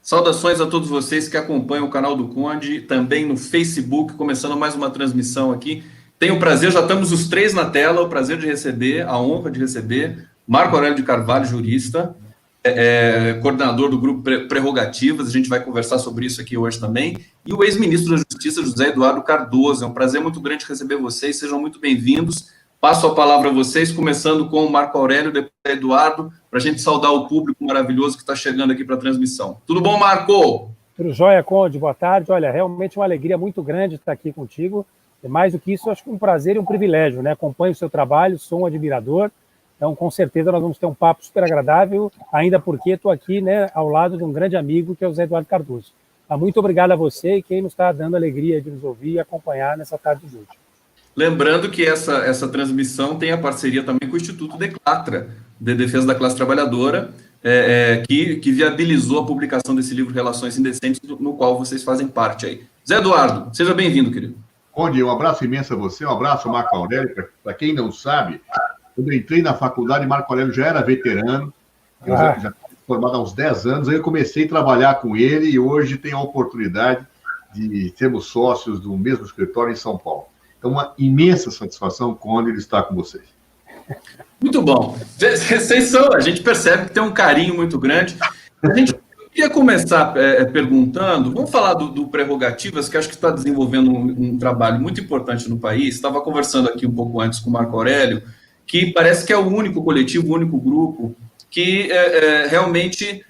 Saudações a todos vocês que acompanham o canal do Conde, também no Facebook, começando mais uma transmissão aqui. Tenho o prazer, já estamos os três na tela, o prazer de receber, a honra de receber Marco Aurélio de Carvalho, jurista, coordenador do grupo Prerrogativas, a gente vai conversar sobre isso aqui hoje também, e o ex-ministro da Justiça, José Eduardo Cardoso. É um prazer muito grande receber vocês, sejam muito bem-vindos. Passo a palavra a vocês, começando com o Marco Aurélio, depois o Eduardo, para a gente saudar o público maravilhoso que está chegando aqui para a transmissão. Tudo bom, Marco? Tudo jóia, Conde, boa tarde. Olha, realmente uma alegria muito grande estar aqui contigo. E mais do que isso, acho que um prazer e um privilégio, né? Acompanho o seu trabalho, sou um admirador. Então, com certeza, nós vamos ter um papo super agradável, ainda porque estou aqui, né, ao lado de um grande amigo, que é o Zé Eduardo Cardoso. Então, muito obrigado a você e quem nos está dando a alegria de nos ouvir e acompanhar nessa tarde de hoje. Lembrando que essa transmissão tem a parceria também com o Instituto Declatra, de Defesa da Classe Trabalhadora, que viabilizou a publicação desse livro Relações Indecentes, no qual vocês fazem parte aí. Zé Eduardo, seja bem-vindo, querido. Conde, um abraço imenso a você, um abraço, Marco Aurélio. Para quem não sabe, quando eu entrei na faculdade, Marco Aurélio já era veterano, eu já estava formado há uns 10 anos, aí eu comecei a trabalhar com ele e hoje tenho a oportunidade de sermos sócios do mesmo escritório em São Paulo. Então, uma imensa satisfação, Conde, ele estar com vocês. Muito bom. A gente percebe que tem um carinho muito grande. Eu queria começar perguntando, vamos falar do Prerrogativas, que acho que está desenvolvendo um trabalho muito importante no país. Estava conversando aqui um pouco antes com o Marco Aurélio, que parece que é o único coletivo, o único grupo que realmente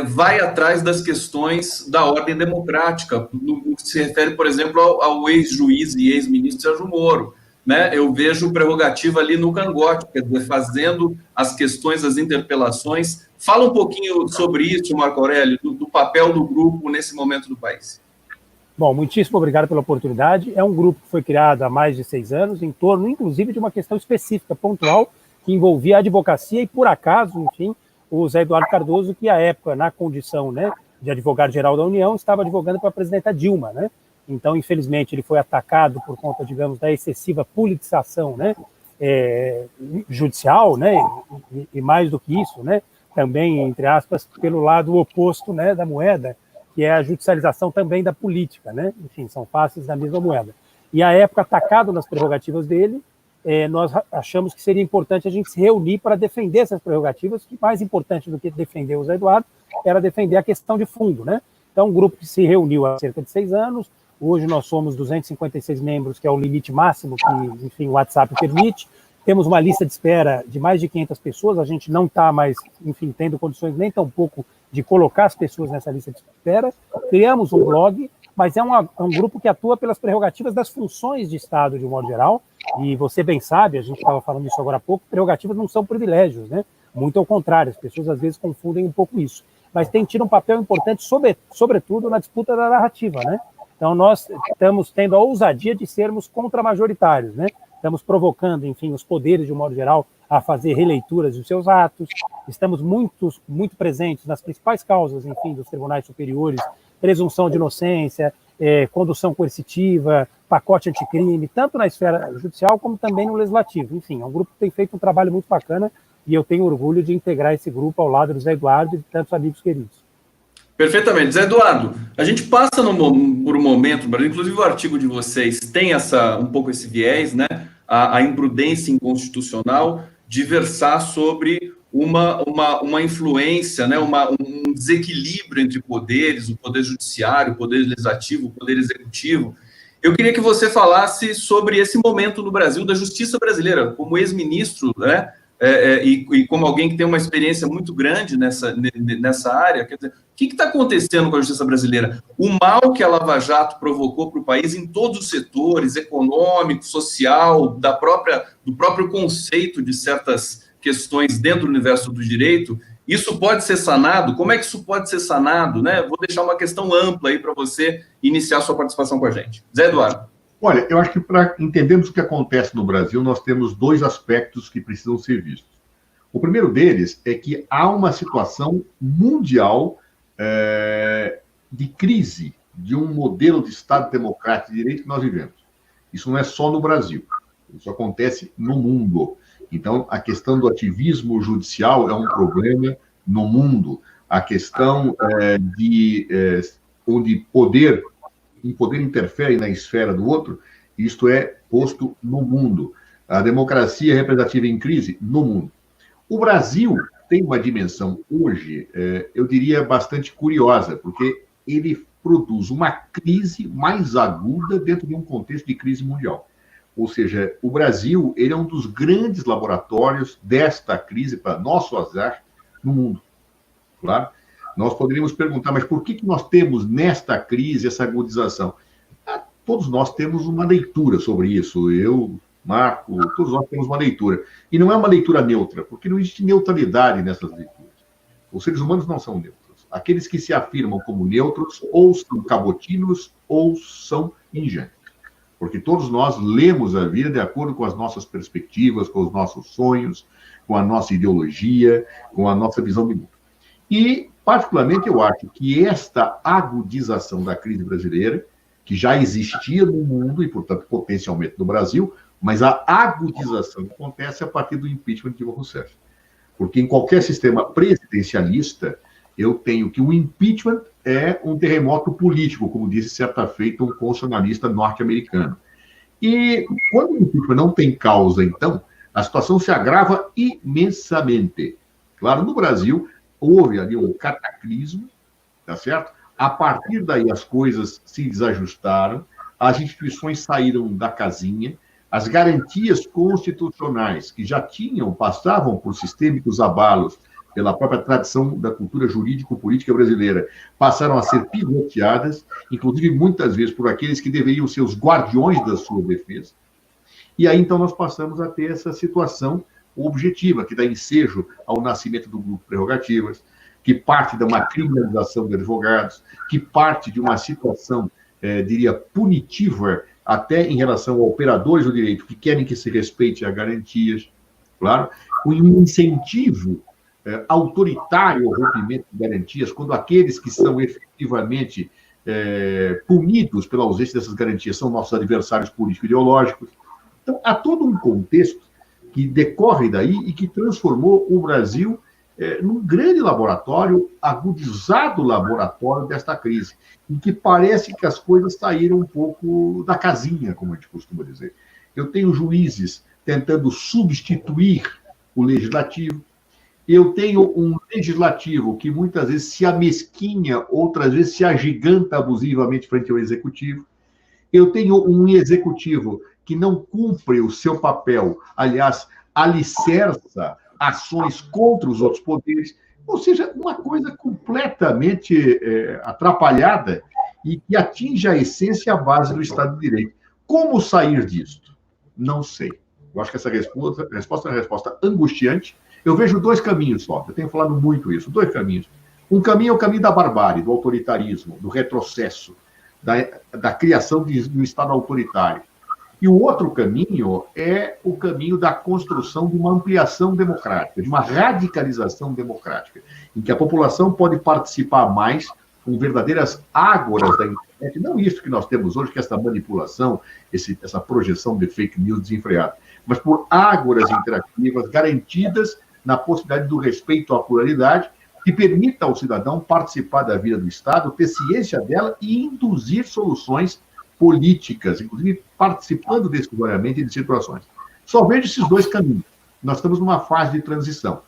vai atrás das questões da ordem democrática, no que se refere, por exemplo, ao ex-juiz e ex-ministro Sérgio Moro. Né? Eu vejo Prerrogativa ali no cangote, quer dizer, fazendo as questões, as interpelações. Fala um pouquinho sobre isso, Marco Aurélio, do papel do grupo nesse momento do país. Bom, muitíssimo obrigado pela oportunidade. É um grupo que foi criado há mais de 6 anos, em torno, inclusive, de uma questão específica, pontual, que envolvia a advocacia e, por acaso, enfim, o Zé Eduardo Cardoso, que, à época, na condição, né, de advogado-geral da União, estava advogando para a presidenta Dilma, né? Então, infelizmente, ele foi atacado por conta, digamos, da excessiva politização, né, judicial, né, e mais do que isso, né, também, entre aspas, pelo lado oposto, né, da moeda, que é a judicialização também da política, né? Enfim, são faces da mesma moeda. E, à época, atacado nas prerrogativas dele, nós achamos que seria importante a gente se reunir para defender essas prerrogativas, que mais importante do que defender o Zé Eduardo era defender a questão de fundo, né? Então, um grupo que se reuniu há cerca de 6 anos, hoje nós somos 256 membros, que é o limite máximo que, enfim, o WhatsApp permite. Temos uma lista de espera de mais de 500 pessoas, a gente não está mais, enfim, tendo condições nem tão pouco de colocar as pessoas nessa lista de espera. Criamos um blog, mas é um grupo que atua pelas prerrogativas das funções de Estado, de um modo geral, e você bem sabe, a gente estava falando isso agora há pouco, prerrogativas não são privilégios, né? Muito ao contrário, as pessoas às vezes confundem um pouco isso. Mas tem tido um papel importante, sobretudo, na disputa da narrativa, né? Então, nós estamos tendo a ousadia de sermos contramajoritários, né? Estamos provocando, enfim, os poderes, de um modo geral, a fazer releituras dos seus atos. Estamos muito presentes nas principais causas, enfim, dos tribunais superiores, presunção de inocência, condução coercitiva, pacote anticrime, tanto na esfera judicial como também no legislativo. Enfim, é um grupo que tem feito um trabalho muito bacana e eu tenho orgulho de integrar esse grupo ao lado do Zé Eduardo e de tantos amigos queridos. Perfeitamente. Zé Eduardo, a gente passa por um momento, inclusive o artigo de vocês tem um pouco esse viés, né? A imprudência inconstitucional de versar sobre uma influência, né? Um desequilíbrio entre poderes, o poder judiciário, o poder legislativo, o poder executivo. Eu queria que você falasse sobre esse momento no Brasil da justiça brasileira, como ex-ministro, né? E como alguém que tem uma experiência muito grande nessa área. Quer dizer, o que está acontecendo com a justiça brasileira? O mal que a Lava Jato provocou para o país em todos os setores, econômico, social, do próprio conceito de certas questões dentro do universo do direito, isso pode ser sanado? Como é que isso pode ser sanado? Né? Vou deixar uma questão ampla aí para você iniciar sua participação com a gente. Zé Eduardo. Olha, eu acho que para entendermos o que acontece no Brasil, nós temos 2 aspectos que precisam ser vistos. O primeiro deles é que há uma situação mundial de crise de um modelo de Estado democrático de direito que nós vivemos. Isso não é só no Brasil, isso acontece no mundo. Então, a questão do ativismo judicial é um problema no mundo. a questão onde um poder interfere na esfera do outro, isto é posto no mundo. A democracia representativa em crise no mundo. O Brasil tem uma dimensão hoje, eu diria, bastante curiosa, porque ele produz uma crise mais aguda dentro de um contexto de crise mundial. Ou seja, o Brasil ele é um dos grandes laboratórios desta crise, para nosso azar, no mundo. Claro, nós poderíamos perguntar, mas por que nós temos nesta crise essa agudização? Todos nós temos uma leitura sobre isso. Eu, Marco, todos nós temos uma leitura. E não é uma leitura neutra, porque não existe neutralidade nessas leituras. Os seres humanos não são neutros. Aqueles que se afirmam como neutros ou são cabotinos ou são ingênuos. Porque todos nós lemos a vida de acordo com as nossas perspectivas, com os nossos sonhos, com a nossa ideologia, com a nossa visão de mundo. E, particularmente, eu acho que esta agudização da crise brasileira, que já existia no mundo e, portanto, potencialmente no Brasil, mas a agudização acontece a partir do impeachment de Dilma Rousseff. Porque em qualquer sistema presidencialista, eu tenho que o impeachment é um terremoto político, como disse certa feita um constitucionalista norte-americano. E quando o impeachment não tem causa, então, a situação se agrava imensamente. Claro, no Brasil, houve ali um cataclismo, tá certo? A partir daí, as coisas se desajustaram, as instituições saíram da casinha, as garantias constitucionais que já passavam por sistêmicos abalos pela própria tradição da cultura jurídico-política brasileira, passaram a ser pisoteadas, inclusive muitas vezes por aqueles que deveriam ser os guardiões da sua defesa. E aí, então, nós passamos a ter essa situação objetiva, que dá ensejo ao nascimento do grupo Prerrogativas, que parte de uma criminalização de advogados, que parte de uma situação, diria, punitiva, até em relação a operadores do direito, que querem que se respeite as garantias, claro, com um incentivo autoritário ao rompimento de garantias, quando aqueles que são efetivamente punidos pela ausência dessas garantias são nossos adversários político-ideológicos. Então, há todo um contexto que decorre daí e que transformou o Brasil num grande laboratório, agudizado laboratório desta crise, em que parece que as coisas saíram um pouco da casinha, como a gente costuma dizer. Eu tenho juízes tentando substituir o legislativo, eu tenho um legislativo que muitas vezes se amesquinha, outras vezes se agiganta abusivamente frente ao executivo, eu tenho um executivo que não cumpre o seu papel, aliás, alicerça ações contra os outros poderes, ou seja, uma coisa completamente atrapalhada e que atinge a essência e a base do Estado de Direito. Como sair disto? Não sei. Eu acho que essa resposta é uma resposta angustiante. Eu vejo dois caminhos só, eu tenho falado muito isso, dois caminhos. Um caminho é o caminho da barbárie, do autoritarismo, do retrocesso, da criação de um Estado autoritário. E o outro caminho é o caminho da construção de uma ampliação democrática, de uma radicalização democrática, em que a população pode participar mais com verdadeiras ágoras da internet, não isso que nós temos hoje, que é essa manipulação, essa projeção de fake news desenfreada, mas por ágoras interativas garantidas na possibilidade do respeito à pluralidade, que permita ao cidadão participar da vida do Estado, ter ciência dela e induzir soluções políticas, inclusive participando decisoriamente de situações. Só vejo esses dois caminhos. Nós estamos numa fase de transição.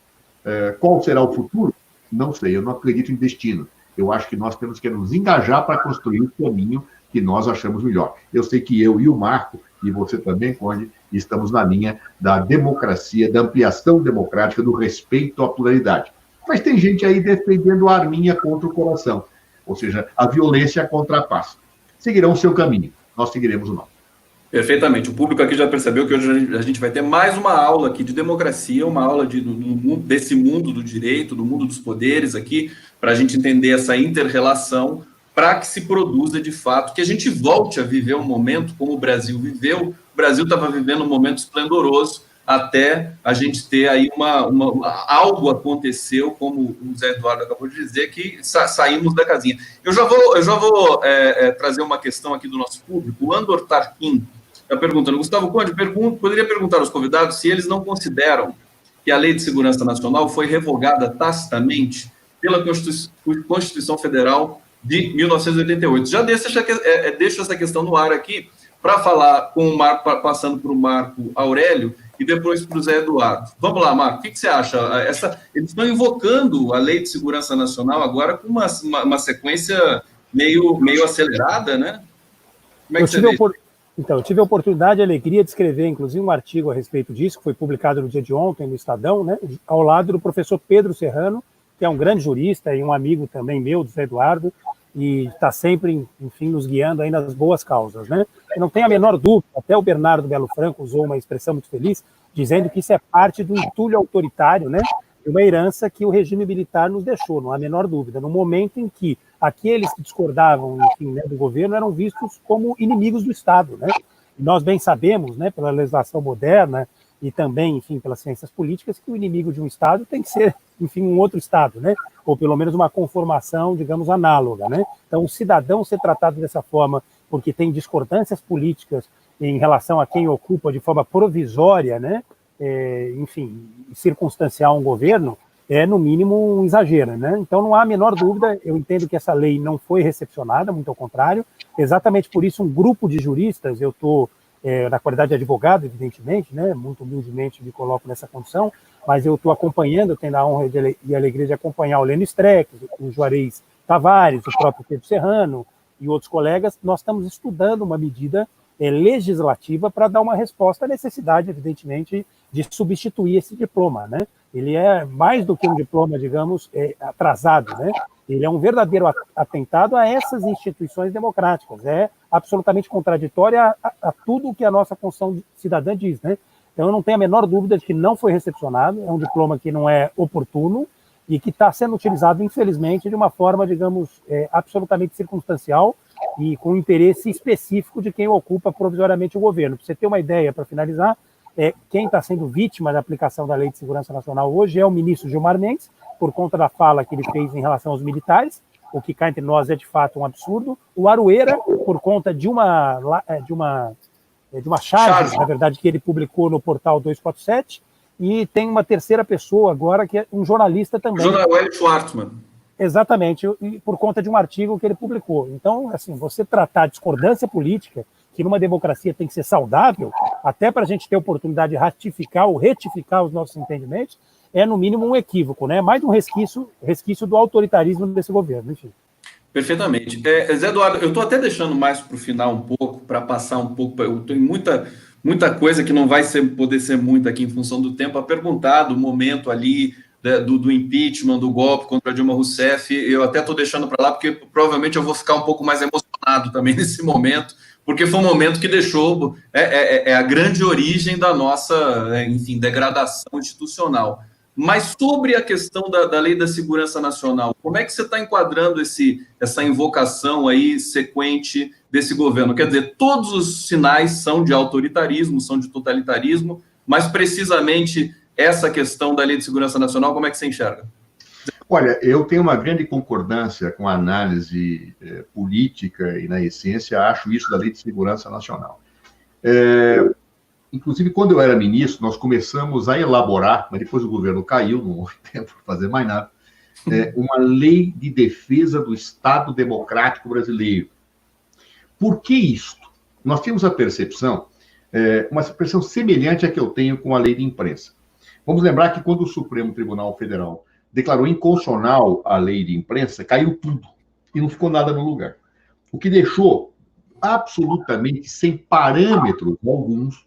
Qual será o futuro? Não sei, eu não acredito em destino. Eu acho que nós temos que nos engajar para construir o caminho que nós achamos melhor. Eu sei que eu e o Marco, e você também, Conde, estamos na linha da democracia, da ampliação democrática, do respeito à pluralidade. Mas tem gente aí defendendo a arminha contra o coração, ou seja, a violência contra a paz. Seguirão o seu caminho, nós seguiremos o nosso. Perfeitamente. O público aqui já percebeu que hoje a gente vai ter mais uma aula aqui de democracia, uma aula desse mundo do direito, do mundo dos poderes aqui, para a gente entender essa inter-relação, para que se produza de fato, que a gente volte a viver um momento como o Brasil viveu. O Brasil estava vivendo um momento esplendoroso, até a gente ter aí algo aconteceu, como o Zé Eduardo acabou de dizer, que saímos da casinha. Eu já vou trazer uma questão aqui do nosso público. O Andor Tarquim está perguntando, Gustavo Conde, poderia perguntar aos convidados se eles não consideram que a Lei de Segurança Nacional foi revogada tacitamente pela Constituição Federal de 1988. Já deixo essa questão no ar aqui para falar com o Marco, passando para o Marco Aurélio e depois para o Zé Eduardo. Vamos lá, Marco, o que você acha? Eles estão invocando a Lei de Segurança Nacional agora com uma sequência meio acelerada, né? Como é que você vê? Então, eu tive a oportunidade e a alegria de escrever, inclusive, um artigo a respeito disso, que foi publicado no dia de ontem no Estadão, né, ao lado do professor Pedro Serrano, que é um grande jurista e um amigo também meu, do Zé Eduardo, e está sempre, enfim, nos guiando aí nas boas causas, né? Eu não tenho a menor dúvida, até o Bernardo Belo Franco usou uma expressão muito feliz, dizendo que isso é parte do entulho autoritário, né? De uma herança que o regime militar nos deixou, não há a menor dúvida, no momento em que aqueles que discordavam, enfim, né, do governo eram vistos como inimigos do Estado, né? E nós bem sabemos, né, pela legislação moderna e também, enfim, pelas ciências políticas, que o inimigo de um Estado tem que ser, enfim, um outro Estado, né? Ou pelo menos uma conformação, digamos, análoga, né? Então, o cidadão ser tratado dessa forma porque tem discordâncias políticas em relação a quem ocupa de forma provisória, né? Enfim, circunstancial um governo, é, no mínimo, um exagero, né? Então, não há a menor dúvida, eu entendo que essa lei não foi recepcionada, muito ao contrário, exatamente por isso um grupo de juristas, eu estou, na qualidade de advogado, evidentemente, né? Muito humildemente me coloco nessa condição, mas eu estou acompanhando, eu tenho a honra e a alegria de acompanhar o Lênin Streck, o Juarez Tavares, o próprio Pedro Serrano e outros colegas. Nós estamos estudando uma medida legislativa para dar uma resposta à necessidade, evidentemente, de substituir esse diploma, né? Ele é mais do que um diploma, digamos, atrasado, né? Ele é um verdadeiro atentado a essas instituições democráticas, é absolutamente contraditório a tudo o que a nossa Constituição cidadã diz, né? Então, eu não tenho a menor dúvida de que não foi recepcionado, é um diploma que não é oportuno e que está sendo utilizado, infelizmente, de uma forma, digamos, absolutamente circunstancial e com interesse específico de quem ocupa provisoriamente o governo. Para você ter uma ideia, para finalizar, quem está sendo vítima da aplicação da Lei de Segurança Nacional hoje é o ministro Gilmar Mendes, por conta da fala que ele fez em relação aos militares, o que cá entre nós é de fato um absurdo. O Aroeira, por conta de uma charge, na verdade, que ele publicou no portal 247, e tem uma terceira pessoa agora, que é um jornalista também. Jonael Schwartzman. Exatamente, e por conta de um artigo que ele publicou. Então, assim, você tratar discordância política, que numa democracia tem que ser saudável, até para a gente ter a oportunidade de ratificar ou retificar os nossos entendimentos, é no mínimo um equívoco, né? Mais um resquício do autoritarismo desse governo, enfim. Perfeitamente. Zé Eduardo, eu estou até deixando mais para o final um pouco, para passar um pouco, eu tenho muita coisa que não vai poder ser muito aqui em função do tempo, a perguntar do momento ali, do impeachment, do golpe contra Dilma Rousseff. Eu até estou deixando para lá, porque provavelmente eu vou ficar um pouco mais emocionado também nesse momento, porque foi um momento que deixou a grande origem da nossa, enfim, degradação institucional. Mas sobre a questão da Lei da Segurança Nacional, como é que você está enquadrando essa invocação aí sequente desse governo? Quer dizer, todos os sinais são de autoritarismo, são de totalitarismo, mas precisamente essa questão da Lei de Segurança Nacional, como é que você enxerga? Olha, eu tenho uma grande concordância com a análise política e, na essência, acho isso da Lei de Segurança Nacional. Inclusive, quando eu era ministro, nós começamos a elaborar, mas depois o governo caiu, não houve tempo para fazer mais nada, uma lei de defesa do Estado Democrático Brasileiro. Por que isto? Nós temos a percepção, uma percepção semelhante à que eu tenho com a lei de imprensa. Vamos lembrar que quando o Supremo Tribunal Federal declarou inconstitucional a lei de imprensa, caiu tudo e não ficou nada no lugar. O que deixou absolutamente sem parâmetros alguns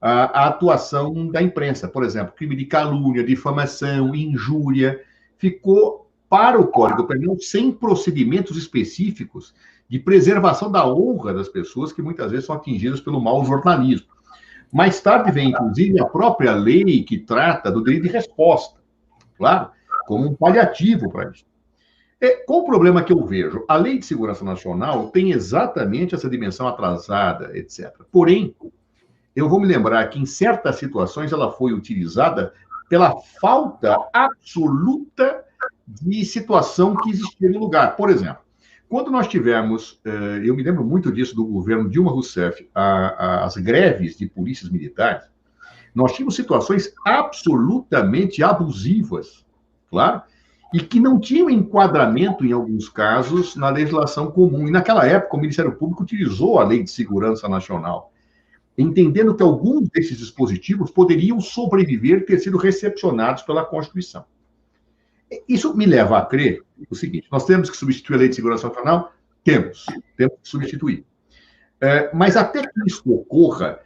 a atuação da imprensa. Por exemplo, crime de calúnia, difamação, injúria, ficou para o Código Penal sem procedimentos específicos de preservação da honra das pessoas que muitas vezes são atingidas pelo mau jornalismo. Mais tarde vem, inclusive, a própria lei que trata do direito de resposta, claro, como um paliativo para isso. Qual o problema que eu vejo? A Lei de Segurança Nacional tem exatamente essa dimensão atrasada, etc. Porém, eu vou me lembrar que, em certas situações, ela foi utilizada pela falta absoluta de situação que existia no lugar. Por exemplo, quando nós tivemos, eu me lembro muito disso do governo Dilma Rousseff, as greves de polícias militares, nós tínhamos situações absolutamente abusivas, claro, e que não tinham enquadramento, em alguns casos, na legislação comum. E naquela época, o Ministério Público utilizou a Lei de Segurança Nacional, entendendo que alguns desses dispositivos poderiam sobreviver e ter sido recepcionados pela Constituição. Isso me leva a crer o seguinte: nós temos que substituir a Lei de Segurança Nacional? Temos que substituir. Mas até que isso ocorra,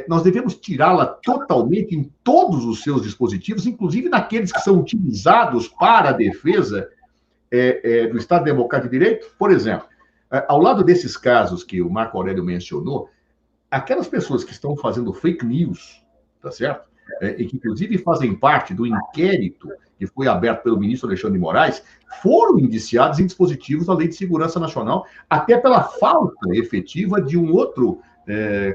nós devemos tirá-la totalmente em todos os seus dispositivos, inclusive naqueles que são utilizados para a defesa do Estado Democrático de Direito. Por exemplo, ao lado desses casos que o Marco Aurélio mencionou, aquelas pessoas que estão fazendo fake news, tá certo? E que, inclusive, fazem parte do inquérito que foi aberto pelo ministro Alexandre de Moraes, foram indiciados em dispositivos da Lei de Segurança Nacional, até pela falta efetiva de um outro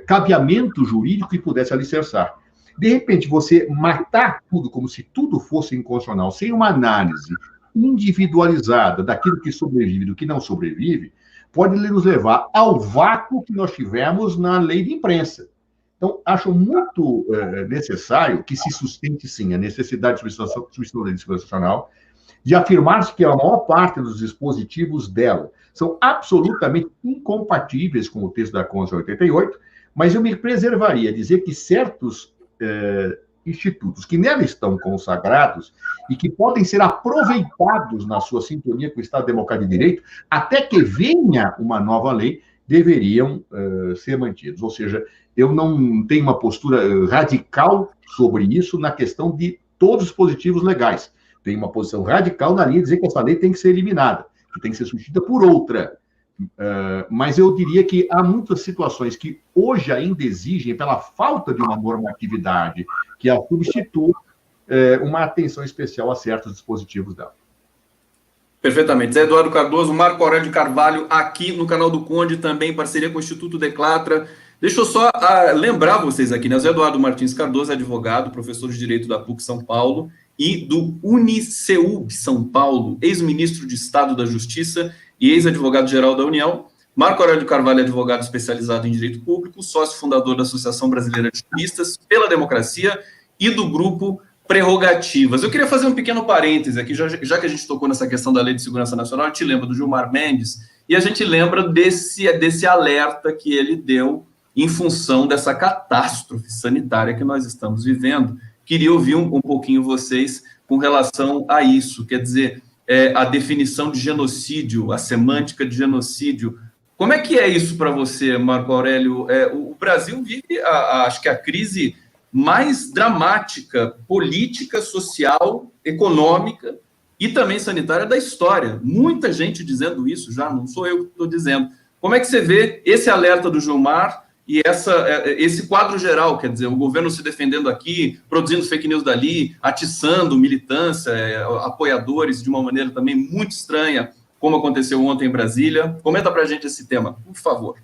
cabeamento jurídico que pudesse alicerçar. De repente, você matar tudo como se tudo fosse inconstitucional, sem uma análise individualizada daquilo que sobrevive e do que não sobrevive, pode nos levar ao vácuo que nós tivemos na lei de imprensa. Então, acho muito necessário que se sustente, sim, a necessidade de substituição da Lei de Segurança Nacional, de afirmar-se que a maior parte dos dispositivos dela são absolutamente incompatíveis com o texto da Constituição 88, mas eu me preservaria a dizer que certos institutos que nela estão consagrados e que podem ser aproveitados na sua sintonia com o Estado Democrático de Direito, até que venha uma nova lei, deveriam ser mantidos. Ou seja, eu não tenho uma postura radical sobre isso na questão de todos os dispositivos legais. Tenho uma posição radical na linha de dizer que essa lei tem que ser eliminada, que tem que ser substituída por outra. Mas eu diria que há muitas situações que hoje ainda exigem, pela falta de uma normatividade que a substitua, uma atenção especial a certos dispositivos dela. Perfeitamente. Zé Eduardo Cardoso, Marco Aurélio de Carvalho, aqui no canal do Conde, também em parceria com o Instituto Declatra. Deixa eu só lembrar vocês aqui, né? Zé Eduardo Martins Cardoso é advogado, professor de Direito da PUC São Paulo e do UniCeub São Paulo, ex-ministro de Estado da Justiça e ex-advogado-geral da União. Marco Aurélio de Carvalho é advogado especializado em Direito Público, sócio fundador da Associação Brasileira de Juristas pela Democracia e do Grupo Prerrogativas. Eu queria fazer um pequeno parêntese aqui, já que a gente tocou nessa questão da Lei de Segurança Nacional, a gente lembra do Gilmar Mendes e a gente lembra desse alerta que ele deu em função dessa catástrofe sanitária que nós estamos vivendo. Queria ouvir um pouquinho vocês com relação a isso, quer dizer, a definição de genocídio, a semântica de genocídio. Como é que é isso para você, Marco Aurélio? O Brasil vive, acho que a crise mais dramática, política, social, econômica e também sanitária da história. Muita gente dizendo isso já, não sou eu que estou dizendo. Como é que você vê esse alerta do Gilmar e esse quadro geral, quer dizer, o governo se defendendo aqui, produzindo fake news dali, atiçando militância, apoiadores de uma maneira também muito estranha, como aconteceu ontem em Brasília? Comenta para a gente esse tema, por favor.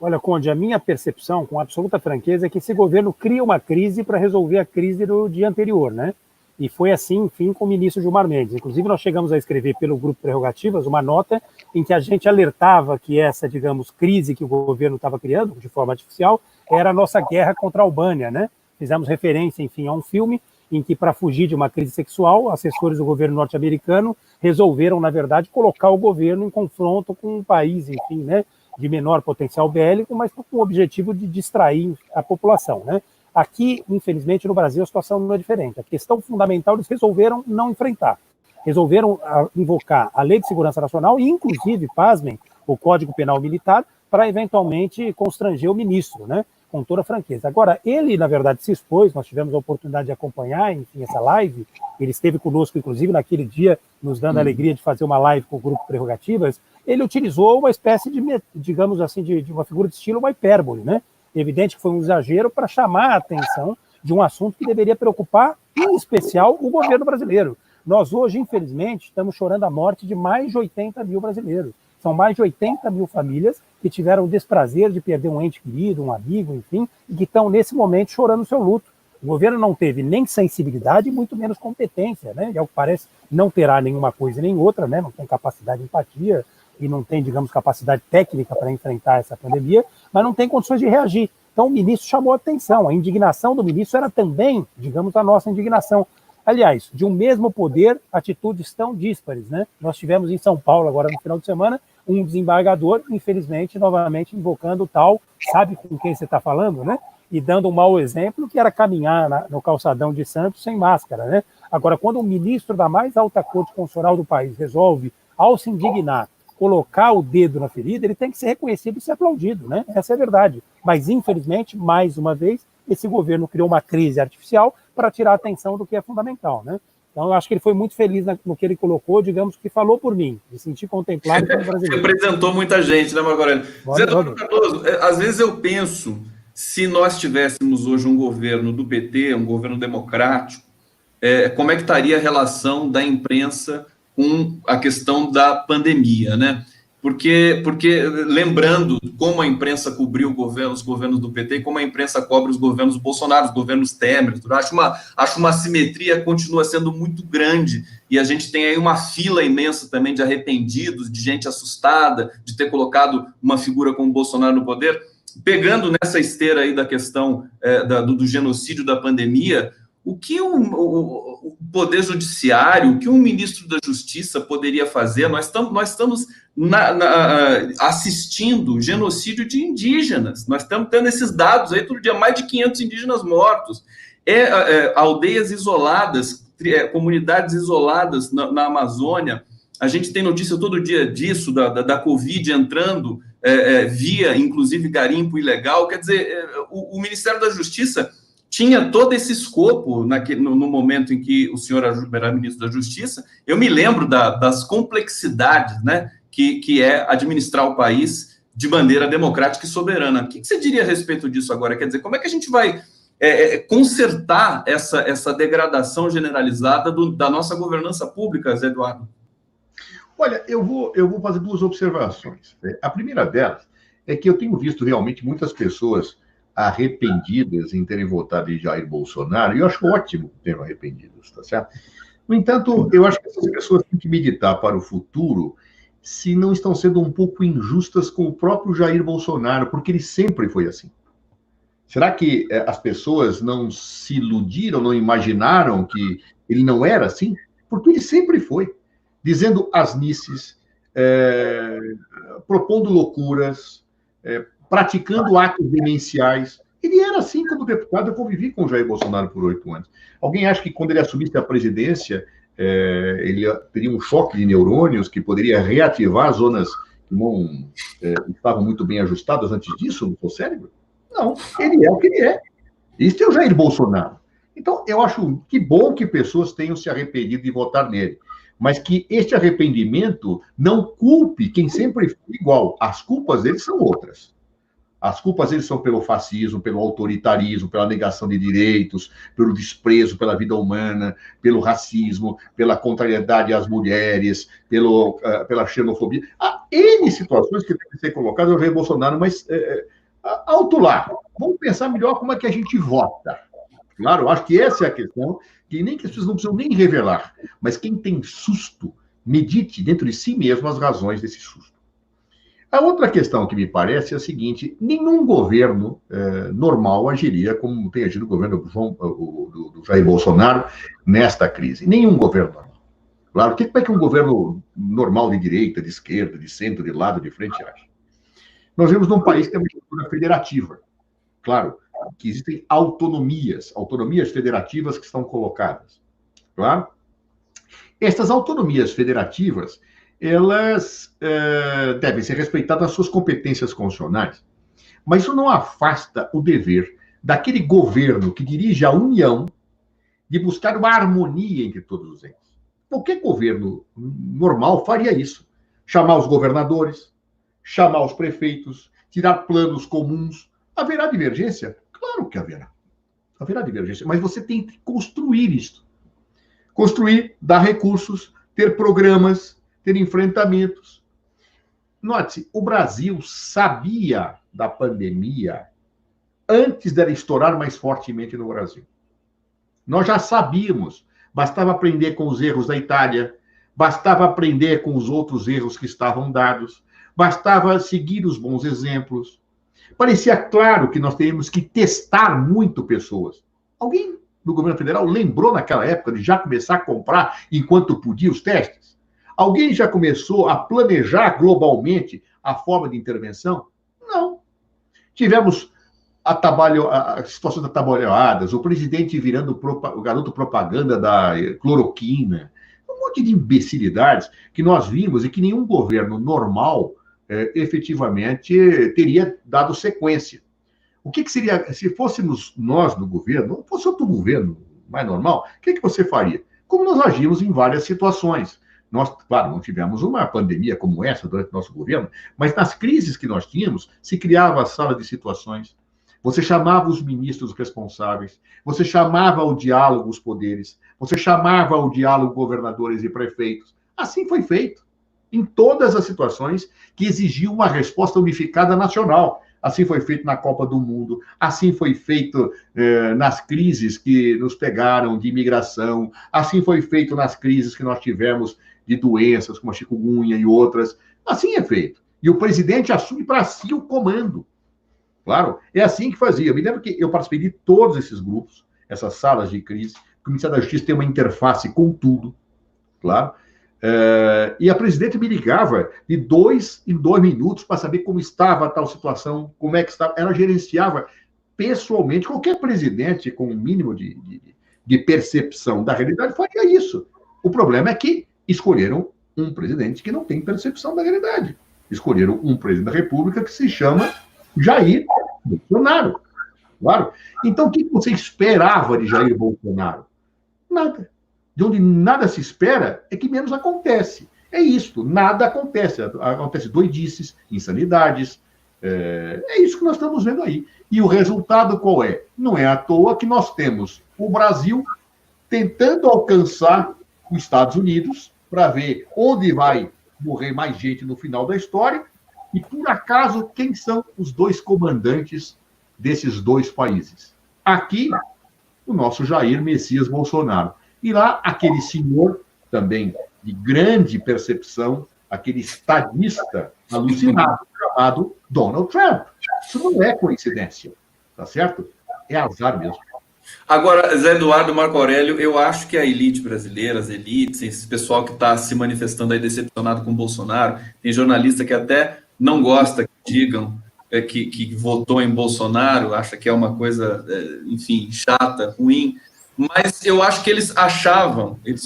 Olha, Conde, a minha percepção, com absoluta franqueza, é que esse governo cria uma crise para resolver a crise do dia anterior, né? E foi assim, enfim, com o ministro Gilmar Mendes. Inclusive, nós chegamos a escrever pelo Grupo Prerrogativas uma nota em que a gente alertava que essa, digamos, crise que o governo estava criando, de forma artificial, era a nossa guerra contra a Albânia, né? Fizemos referência, enfim, a um filme em que, para fugir de uma crise sexual, assessores do governo norte-americano resolveram, na verdade, colocar o governo em confronto com um país, enfim, né, de menor potencial bélico, mas com o objetivo de distrair a população, né? Aqui, infelizmente, no Brasil, a situação não é diferente. A questão fundamental, eles resolveram não enfrentar. Resolveram invocar a Lei de Segurança Nacional e, inclusive, pasmem, o Código Penal Militar para, eventualmente, constranger o ministro, né? Com toda a franqueza. Agora, ele, na verdade, se expôs, nós tivemos a oportunidade de acompanhar, enfim, essa live, ele esteve conosco, inclusive, naquele dia, nos dando a alegria de fazer uma live com o Grupo Prerrogativas. Ele utilizou uma espécie de, digamos assim, de uma figura de estilo, uma hipérbole, né? Evidente que foi um exagero para chamar a atenção de um assunto que deveria preocupar, em especial, o governo brasileiro. Nós hoje, infelizmente, estamos chorando a morte de mais de 80 mil brasileiros. São mais de 80 mil famílias que tiveram o desprazer de perder um ente querido, um amigo, enfim, e que estão, nesse momento, chorando o seu luto. O governo não teve nem sensibilidade, muito menos competência, né? E, ao que parece, não terá nenhuma coisa nem outra, né? Não tem capacidade de empatia, e não tem, digamos, capacidade técnica para enfrentar essa pandemia, mas não tem condições de reagir. Então, o ministro chamou a atenção. A indignação do ministro era também, digamos, a nossa indignação. Aliás, de um mesmo poder, atitudes tão díspares, né? Nós tivemos em São Paulo, agora no final de semana, um desembargador, infelizmente, novamente invocando o tal, sabe com quem você está falando, né? E dando um mau exemplo, que era caminhar no calçadão de Santos sem máscara, né? Agora, quando um ministro da mais alta corte constitucional do país resolve, ao se indignar, colocar o dedo na ferida, ele tem que ser reconhecido e ser aplaudido, né? Essa é a verdade. Mas, infelizmente, mais uma vez, esse governo criou uma crise artificial para tirar a atenção do que é fundamental, né? Então, eu acho que ele foi muito feliz no que ele colocou, digamos que falou por mim, me senti contemplado como brasileiro. Representou muita gente, né, Marco Aurélio? Zé Eduardo Cardoso, às vezes eu penso, se nós tivéssemos hoje um governo do PT, um governo democrático, como é que estaria a relação da imprensa com a questão da pandemia, né? Porque lembrando como a imprensa cobriu os governos do PT, como a imprensa cobre os governos Bolsonaro, os governos Temer, acho uma assimetria continua sendo muito grande, e a gente tem aí uma fila imensa também de arrependidos, de gente assustada de ter colocado uma figura como Bolsonaro no poder. Pegando nessa esteira aí da questão do genocídio, da pandemia, o que o Poder Judiciário, o que um ministro da Justiça poderia fazer? Nós estamos assistindo genocídio de indígenas. Nós estamos tendo esses dados aí todo dia, mais de 500 indígenas mortos. Aldeias isoladas, comunidades isoladas na Amazônia. A gente tem notícia todo dia disso, da Covid entrando via, inclusive, garimpo ilegal. Quer dizer, o Ministério da Justiça tinha todo esse escopo no momento em que o senhor era ministro da Justiça. Eu me lembro das complexidades, né, que é administrar o país de maneira democrática e soberana. O que você diria a respeito disso agora? Quer dizer, como é que a gente vai consertar essa degradação generalizada da nossa governança pública, Zé Eduardo? Olha, eu vou fazer duas observações. A primeira delas é que eu tenho visto realmente muitas pessoas arrependidas em terem votado em Jair Bolsonaro, e eu acho ótimo terem arrependidos, tá certo? No entanto, eu acho que essas pessoas têm que meditar para o futuro se não estão sendo um pouco injustas com o próprio Jair Bolsonaro, porque ele sempre foi assim. Será que as pessoas não se iludiram, não imaginaram que ele não era assim? Porque ele sempre foi, dizendo asnices, propondo loucuras, praticando atos demenciais. Ele era assim como deputado. Eu convivi com o Jair Bolsonaro por 8 anos. Alguém acha que quando ele assumisse a presidência, ele teria um choque de neurônios que poderia reativar zonas que não estavam muito bem ajustadas antes disso no seu cérebro? Não, ele é o que ele é. Isso é o Jair Bolsonaro. Então, eu acho que bom que pessoas tenham se arrependido de votar nele, mas que este arrependimento não culpe quem sempre foi igual. As culpas deles são outras. As culpas deles são pelo fascismo, pelo autoritarismo, pela negação de direitos, pelo desprezo pela vida humana, pelo racismo, pela contrariedade às mulheres, pela xenofobia. Há N situações que devem ser colocadas ao Jair Bolsonaro, mas alto lá. Vamos pensar melhor como é que a gente vota. Claro, eu acho que essa é a questão, que nem que as pessoas não precisam nem revelar, mas quem tem susto, medite dentro de si mesmo as razões desse susto. A outra questão que me parece é a seguinte: nenhum governo normal agiria como tem agido o governo do Jair Bolsonaro nesta crise. Nenhum governo normal. Claro, como é que um governo normal de direita, de esquerda, de centro, de lado, de frente age? Nós vivemos num país que tem uma estrutura federativa. Claro, que existem autonomias federativas que estão colocadas. Claro? Estas autonomias federativas, elas devem ser respeitadas nas suas competências constitucionais. Mas isso não afasta o dever daquele governo que dirige a União de buscar uma harmonia entre todos os entes. Qualquer governo normal faria isso. Chamar os governadores, chamar os prefeitos, tirar planos comuns. Haverá divergência? Claro que haverá. Haverá divergência, mas você tem que construir isso. Construir, dar recursos, ter programas, ter enfrentamentos. Note-se, o Brasil sabia da pandemia antes dela estourar mais fortemente no Brasil. Nós já sabíamos. Bastava aprender com os erros da Itália, bastava aprender com os outros erros que estavam dados, bastava seguir os bons exemplos. Parecia claro que nós teríamos que testar muito pessoas. Alguém do governo federal lembrou naquela época de já começar a comprar enquanto podia os testes? Alguém já começou a planejar globalmente a forma de intervenção? Não. Tivemos a situação das atabalhoadas, o presidente virando o garoto propaganda da cloroquina, um monte de imbecilidades que nós vimos e que nenhum governo normal efetivamente teria dado sequência. O que seria, se fôssemos nós do governo, ou fosse outro governo mais normal, o que você faria? Como nós agimos em várias situações. Nós, claro, não tivemos uma pandemia como essa durante o nosso governo, mas nas crises que nós tínhamos, se criava a sala de situações. Você chamava os ministros responsáveis, você chamava ao diálogo os poderes, você chamava ao diálogo governadores e prefeitos. Assim foi feito, em todas as situações que exigiam uma resposta unificada nacional. Assim foi feito na Copa do Mundo, assim foi feito nas crises que nos pegaram de imigração, assim foi feito nas crises que nós tivemos de doenças, como a chikungunya e outras. Assim é feito. E o presidente assume para si o comando. Claro, é assim que fazia. Eu me lembro que eu participei de todos esses grupos, essas salas de crise, o Ministério da Justiça tem uma interface com tudo, claro. E a presidente me ligava de 2 em 2 minutos para saber como estava a tal situação, como é que estava. Ela gerenciava pessoalmente. Qualquer presidente com um mínimo de percepção da realidade faria isso. O problema é que escolheram um presidente que não tem percepção da realidade. Escolheram um presidente da República que se chama Jair Bolsonaro. Claro. Então, o que você esperava de Jair Bolsonaro? Nada. De onde nada se espera é que menos acontece. É isso, nada acontece. Acontece doidices, insanidades. É isso que nós estamos vendo aí. E o resultado qual é? Não é à toa que nós temos o Brasil tentando alcançar os Estados Unidos para ver onde vai morrer mais gente no final da história e, por acaso, quem são os 2 comandantes desses 2 países. Aqui, o nosso Jair Messias Bolsonaro. E lá, aquele senhor, também de grande percepção, aquele estadista alucinado, chamado Donald Trump. Isso não é coincidência, tá certo? É azar mesmo. Agora, Zé Eduardo, Marco Aurélio, eu acho que a elite brasileira, as elites, esse pessoal que está se manifestando aí decepcionado com o Bolsonaro, tem jornalista que até não gosta que digam que votou em Bolsonaro, acha que é uma coisa, enfim, chata, ruim, mas eu acho que eles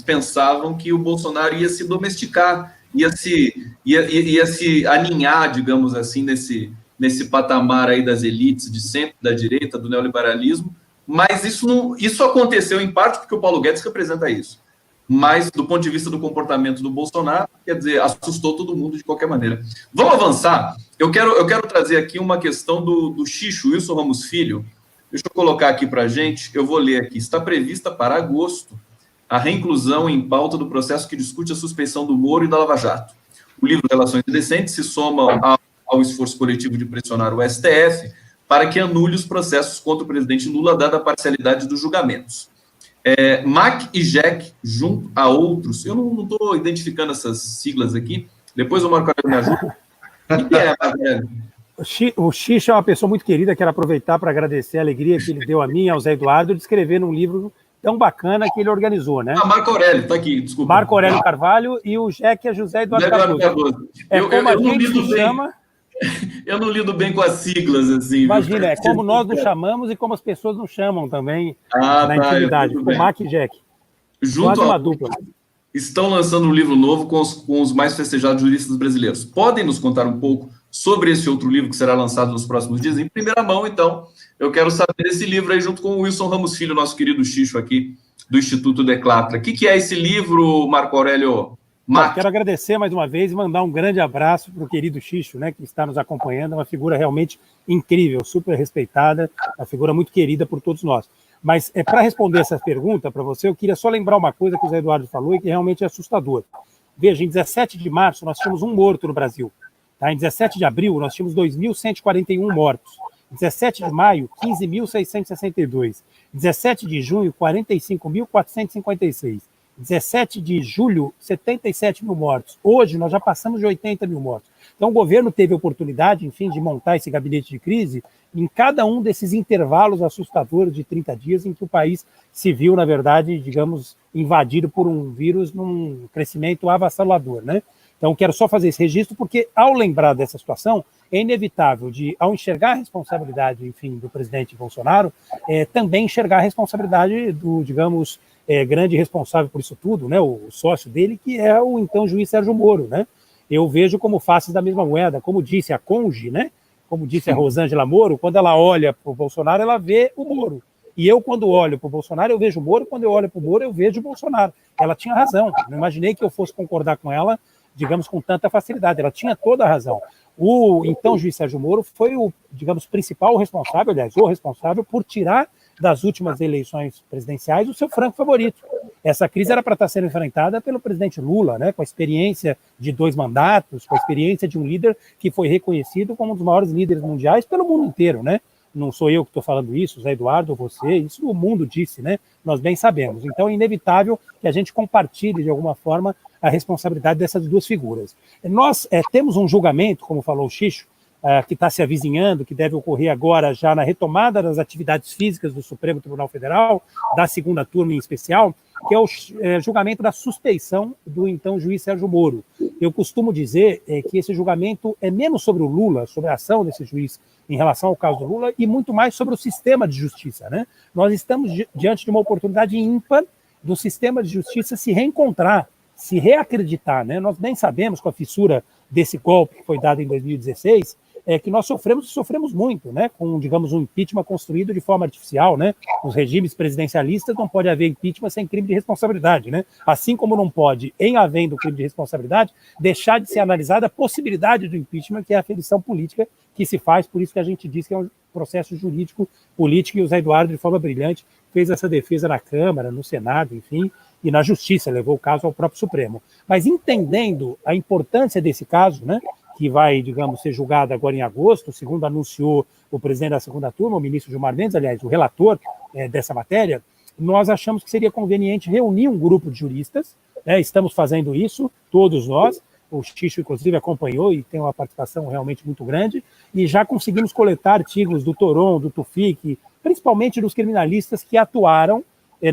pensavam que o Bolsonaro ia se domesticar, ia se aninhar, digamos assim, nesse patamar aí das elites de sempre, da direita, do neoliberalismo, mas isso aconteceu em parte porque o Paulo Guedes representa isso. Mas, do ponto de vista do comportamento do Bolsonaro, quer dizer, assustou todo mundo de qualquer maneira. Vamos avançar? Eu quero trazer aqui uma questão do Xixo, Wilson Ramos Filho. Deixa eu colocar aqui para a gente, eu vou ler aqui. Está prevista para agosto a reinclusão em pauta do processo que discute a suspeição do Moro e da Lava Jato. O livro Relações Indecentes se soma ao esforço coletivo de pressionar o STF para que anule os processos contra o presidente Lula, dada a parcialidade dos julgamentos. MAC e JEC, junto a outros, eu não estou identificando essas siglas aqui, depois o Marco Aurélio me ajuda. O que é, Marco Aurélio? O Xixo é uma pessoa muito querida, quero aproveitar para agradecer a alegria que ele deu a mim e ao Zé Eduardo de escrever num livro tão bacana que ele organizou, né? Marco Aurélio, está aqui, desculpa. Marco Aurélio Carvalho e o JEC é José Eduardo Cardoso. Como a gente se chama... Eu não lido bem com as siglas, assim. Imagina, é como nós nos chamamos e como as pessoas nos chamam também na intimidade, com o MAC e JEC. Junto uma dupla. Estão lançando um livro novo com os mais festejados juristas brasileiros. Podem nos contar um pouco sobre esse outro livro que será lançado nos próximos dias? Em primeira mão, então, eu quero saber desse livro aí, junto com o Wilson Ramos Filho, nosso querido Xixo aqui, do Instituto Declatra. O que é esse livro, Marco Aurélio? Quero agradecer mais uma vez e mandar um grande abraço para o querido Xixo, né, que está nos acompanhando, é uma figura realmente incrível, super respeitada, uma figura muito querida por todos nós. Mas para responder essa pergunta para você, eu queria só lembrar uma coisa que o Zé Eduardo falou e que realmente é assustador. Veja, em 17 de março nós tínhamos um morto no Brasil. Tá? Em 17 de abril nós tínhamos 2.141 mortos. Em 17 de maio, 15.662. Em 17 de junho, 45.456. 17 de julho, 77 mil mortos. Hoje, nós já passamos de 80 mil mortos. Então, o governo teve a oportunidade, enfim, de montar esse gabinete de crise em cada um desses intervalos assustadores de 30 dias em que o país se viu, na verdade, digamos, invadido por um vírus num crescimento avassalador, né? Então, quero só fazer esse registro, porque, ao lembrar dessa situação, é inevitável, ao enxergar a responsabilidade, enfim, do presidente Bolsonaro, também enxergar a responsabilidade do, digamos, grande responsável por isso tudo, né, o sócio dele, que é o então juiz Sérgio Moro, né? Eu vejo como faces da mesma moeda, como disse a Conge, né? Como disse a Rosângela Moro, quando ela olha para o Bolsonaro, ela vê o Moro. E eu, quando olho para o Bolsonaro, eu vejo o Moro, quando eu olho para o Moro, eu vejo o Bolsonaro. Ela tinha razão, não imaginei que eu fosse concordar com ela, digamos, com tanta facilidade. Ela tinha toda a razão. O então juiz Sérgio Moro foi o, digamos, principal responsável, aliás, o responsável por tirar das últimas eleições presidenciais o seu franco favorito. Essa crise era para estar sendo enfrentada pelo presidente Lula, né, com a experiência de 2 mandatos, com a experiência de um líder que foi reconhecido como um dos maiores líderes mundiais pelo mundo inteiro, né? Não sou eu que estou falando isso, Zé Eduardo, você, isso o mundo disse, né? Nós bem sabemos. Então é inevitável que a gente compartilhe, de alguma forma, a responsabilidade dessas duas figuras. Nós temos um julgamento, como falou o Xixo, que está se avizinhando, que deve ocorrer agora já na retomada das atividades físicas do Supremo Tribunal Federal, da segunda turma em especial, que é o julgamento da suspeição do então juiz Sérgio Moro. Eu costumo dizer que esse julgamento é menos sobre o Lula, sobre a ação desse juiz em relação ao caso do Lula, e muito mais sobre o sistema de justiça, né? Nós estamos diante de uma oportunidade ímpar do sistema de justiça se reencontrar, se reacreditar, né? Nós bem sabemos, com a fissura desse golpe que foi dado em 2016, que nós sofremos muito, né? Com, digamos, um impeachment construído de forma artificial, né? Nos regimes presidencialistas não pode haver impeachment sem crime de responsabilidade, né? Assim como não pode, em havendo crime de responsabilidade, deixar de ser analisada a possibilidade do impeachment, que é a aferição política que se faz, por isso que a gente diz que é um processo jurídico, político, e o Zé Eduardo, de forma brilhante, fez essa defesa na Câmara, no Senado, enfim, e na Justiça, levou o caso ao próprio Supremo. Mas entendendo a importância desse caso, né, que vai, digamos, ser julgado agora em agosto, segundo anunciou o presidente da segunda turma, o ministro Gilmar Mendes, aliás, o relator dessa matéria, nós achamos que seria conveniente reunir um grupo de juristas, estamos fazendo isso, todos nós, o Xixo, inclusive, acompanhou e tem uma participação realmente muito grande, e já conseguimos coletar artigos do Toron, do Tufik, principalmente dos criminalistas que atuaram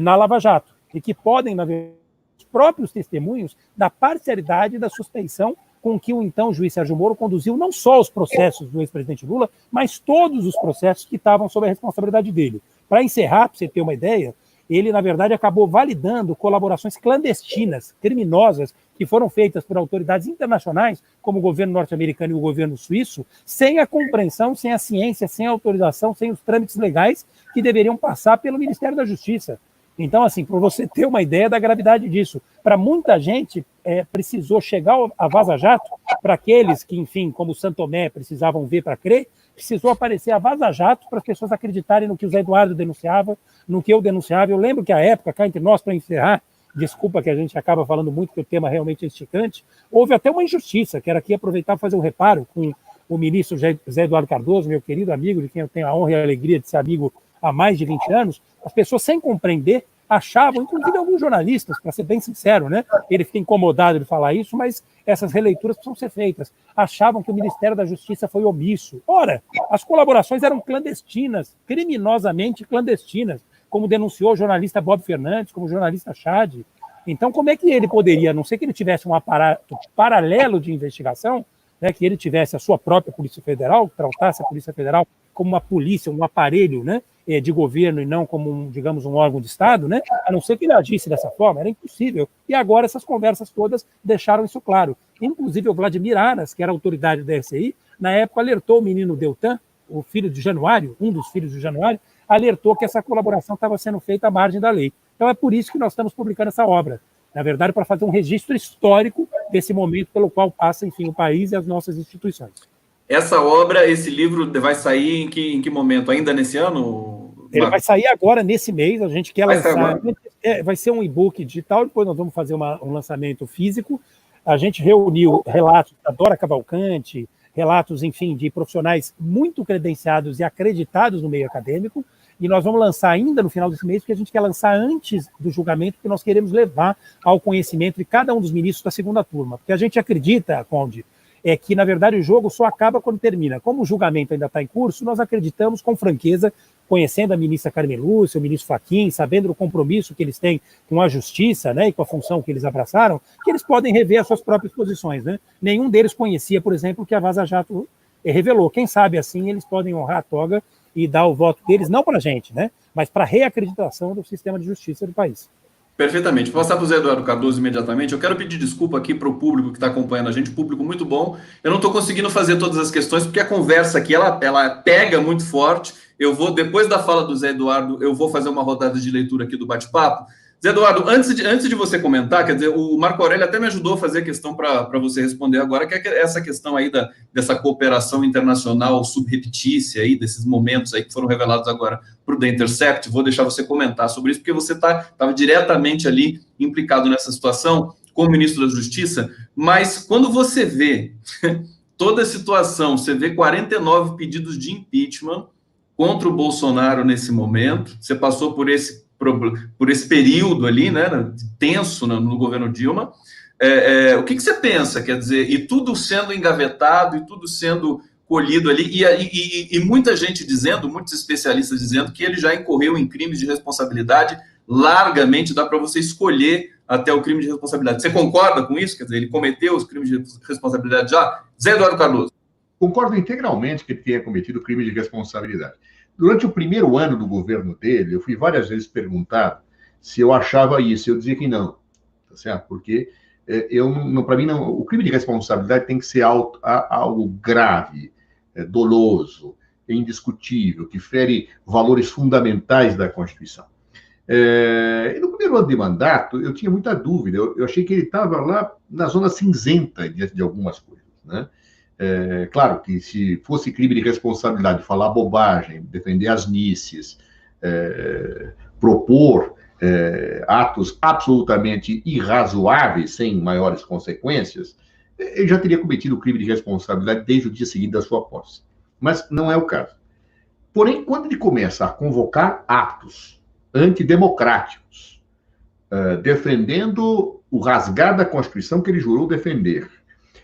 na Lava Jato, e que podem, na verdade, os próprios testemunhos da parcialidade e da suspeição com que o então juiz Sérgio Moro conduziu não só os processos do ex-presidente Lula, mas todos os processos que estavam sob a responsabilidade dele. Para encerrar, para você ter uma ideia, ele, na verdade, acabou validando colaborações clandestinas, criminosas, que foram feitas por autoridades internacionais, como o governo norte-americano e o governo suíço, sem a compreensão, sem a ciência, sem a autorização, sem os trâmites legais que deveriam passar pelo Ministério da Justiça. Então, assim, para você ter uma ideia da gravidade disso, para muita gente precisou chegar a Vaza Jato, para aqueles que, enfim, como Santo Tomé, precisavam ver para crer, precisou aparecer a Vaza Jato para as pessoas acreditarem no que o Zé Eduardo denunciava, no que eu denunciava. Eu lembro que à época, cá entre nós, para encerrar, desculpa que a gente acaba falando muito, que o tema realmente é esticante, houve até uma injustiça, quero aqui aproveitar para fazer um reparo com o ministro Zé Eduardo Cardoso, meu querido amigo, de quem eu tenho a honra e a alegria de ser amigo há mais de 20 anos, as pessoas, sem compreender, achavam, inclusive alguns jornalistas, para ser bem sincero, né? Ele fica incomodado de falar isso, mas essas releituras precisam ser feitas. Achavam que o Ministério da Justiça foi omisso. Ora, as colaborações eram clandestinas, criminosamente clandestinas, como denunciou o jornalista Bob Fernandes, como o jornalista Chad. Então, como é que ele poderia, a não ser que ele tivesse um aparato paralelo de investigação, né, que ele tivesse a sua própria Polícia Federal, que tratasse a Polícia Federal como uma polícia, um aparelho, né, de governo e não como, digamos, um órgão de Estado, né, a não ser que ele agisse dessa forma, era impossível. E agora essas conversas todas deixaram isso claro. Inclusive o Vladimir Aras, que era a autoridade da SI, na época alertou o menino Deltan, o filho de Januário, um dos filhos de Januário, alertou que essa colaboração estava sendo feita à margem da lei. Então é por isso que nós estamos publicando essa obra. Na verdade, para fazer um registro histórico desse momento pelo qual passa, enfim, o país e as nossas instituições. Essa obra, esse livro vai sair em que momento? Ainda nesse ano? Ele vai sair agora, nesse mês, a gente quer lançar. Vai ser um e-book digital, depois nós vamos fazer um lançamento físico. A gente reuniu relatos da Dora Cavalcante, relatos, enfim, de profissionais muito credenciados e acreditados no meio acadêmico, e nós vamos lançar ainda no final desse mês, porque a gente quer lançar antes do julgamento, porque nós queremos levar ao conhecimento de cada um dos ministros da segunda turma, porque a gente acredita, Conde, que, na verdade, o jogo só acaba quando termina. Como o julgamento ainda está em curso, nós acreditamos com franqueza, conhecendo a ministra Carmen Lúcia, o ministro Fachin, sabendo o compromisso que eles têm com a justiça, né, e com a função que eles abraçaram, que eles podem rever as suas próprias posições, né? Nenhum deles conhecia, por exemplo, o que a Vaza Jato revelou. Quem sabe, assim, eles podem honrar a toga e dar o voto deles, não para a gente, né, mas para a reacreditação do sistema de justiça do país. Perfeitamente. Vou passar para o Zé Eduardo Cardoso imediatamente. Eu quero pedir desculpa aqui para o público que está acompanhando a gente, público muito bom. Eu não estou conseguindo fazer todas as questões, porque a conversa aqui, ela pega muito forte. Eu vou, depois da fala do Zé Eduardo, eu vou fazer uma rodada de leitura aqui do bate-papo. Zé Eduardo, antes de você comentar, quer dizer, o Marco Aurélio até me ajudou a fazer a questão para você responder agora, que é essa questão aí dessa cooperação internacional subreptícia aí, desses momentos aí que foram revelados agora para o The Intercept. Vou deixar você comentar sobre isso, porque você estava diretamente ali implicado nessa situação como ministro da Justiça, mas quando você vê toda a situação, você vê 49 pedidos de impeachment contra o Bolsonaro nesse momento, você passou por esse período ali, né, tenso no governo Dilma, o que você pensa, quer dizer, e tudo sendo engavetado, e tudo sendo colhido ali, e muita gente dizendo, muitos especialistas dizendo que ele já incorreu em crimes de responsabilidade largamente, dá para você escolher até o crime de responsabilidade. Você concorda com isso? Quer dizer, ele cometeu os crimes de responsabilidade já? Zé Eduardo Cardoso. Concordo integralmente que ele tenha cometido crime de responsabilidade. Durante o primeiro ano do governo dele, eu fui várias vezes perguntado se eu achava isso. Eu dizia que não, tá certo? Porque para mim, não, o crime de responsabilidade tem que ser algo grave, doloso, indiscutível, que fere valores fundamentais da Constituição. E no primeiro ano de mandato, eu tinha muita dúvida. Eu achei que ele estava lá na zona cinzenta diante de algumas coisas, né? Claro que se fosse crime de responsabilidade, falar bobagem, defender as nícies, propor atos absolutamente irrazoáveis, sem maiores consequências, ele já teria cometido o crime de responsabilidade desde o dia seguinte da sua posse. Mas não é o caso. Porém, quando ele começa a convocar atos antidemocráticos, defendendo o rasgar da Constituição que ele jurou defender,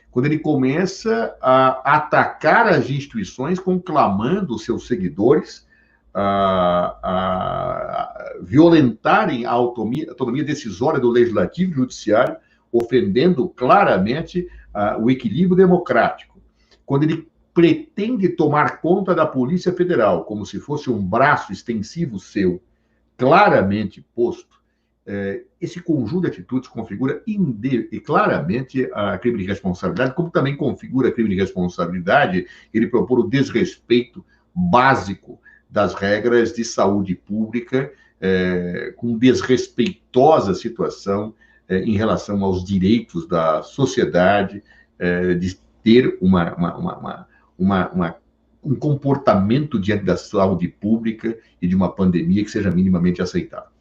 quando ele começa a atacar as instituições, conclamando os seus seguidores a violentarem a autonomia decisória do Legislativo e Judiciário, ofendendo claramente o equilíbrio democrático. Quando ele pretende tomar conta da Polícia Federal, como se fosse um braço extensivo seu, claramente posto, esse conjunto de atitudes configura claramente a crime de responsabilidade, como também configura crime de responsabilidade ele propor o desrespeito básico das regras de saúde pública, com desrespeitosa situação em relação aos direitos da sociedade, de ter um comportamento diante da saúde pública e de uma pandemia que seja minimamente aceitável.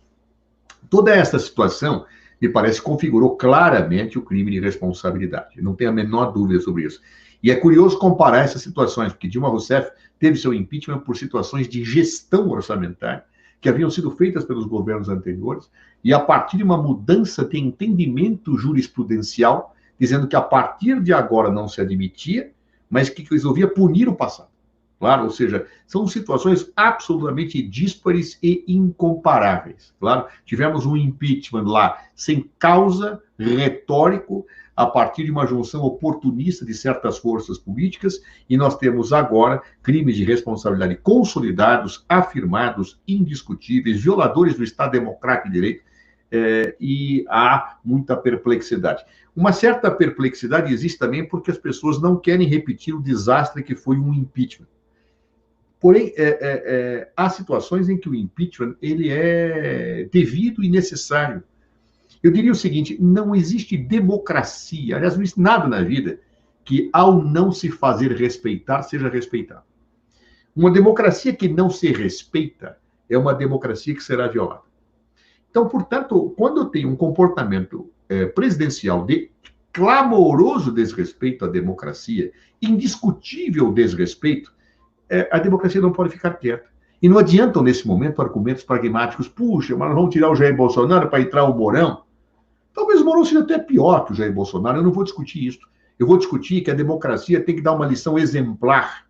Toda essa situação, me parece, configurou claramente o crime de responsabilidade. Não tenho a menor dúvida sobre isso. E é curioso comparar essas situações, porque Dilma Rousseff teve seu impeachment por situações de gestão orçamentária que haviam sido feitas pelos governos anteriores, e a partir de uma mudança de entendimento jurisprudencial, dizendo que a partir de agora não se admitia, mas que resolvia punir o passado. Claro, ou seja, são situações absolutamente díspares e incomparáveis. Claro, tivemos um impeachment lá sem causa, retórico, a partir de uma junção oportunista de certas forças políticas, e nós temos agora crimes de responsabilidade consolidados, afirmados, indiscutíveis, violadores do Estado Democrático de Direito, e há muita perplexidade. Uma certa perplexidade existe também porque as pessoas não querem repetir o desastre que foi um impeachment. Porém, há situações em que o impeachment ele é devido e necessário. Eu diria o seguinte, não existe democracia, aliás, não existe nada na vida que, ao não se fazer respeitar, seja respeitado. Uma democracia que não se respeita é uma democracia que será violada. Então, portanto, quando eu tenho um comportamento presidencial de clamoroso desrespeito à democracia, indiscutível desrespeito, a democracia não pode ficar quieta. E não adiantam, nesse momento, argumentos pragmáticos. Puxa, mas nós vamos tirar o Jair Bolsonaro para entrar o Mourão? Talvez o Mourão seja até pior que o Jair Bolsonaro. Eu não vou discutir isso. Eu vou discutir que a democracia tem que dar uma lição exemplar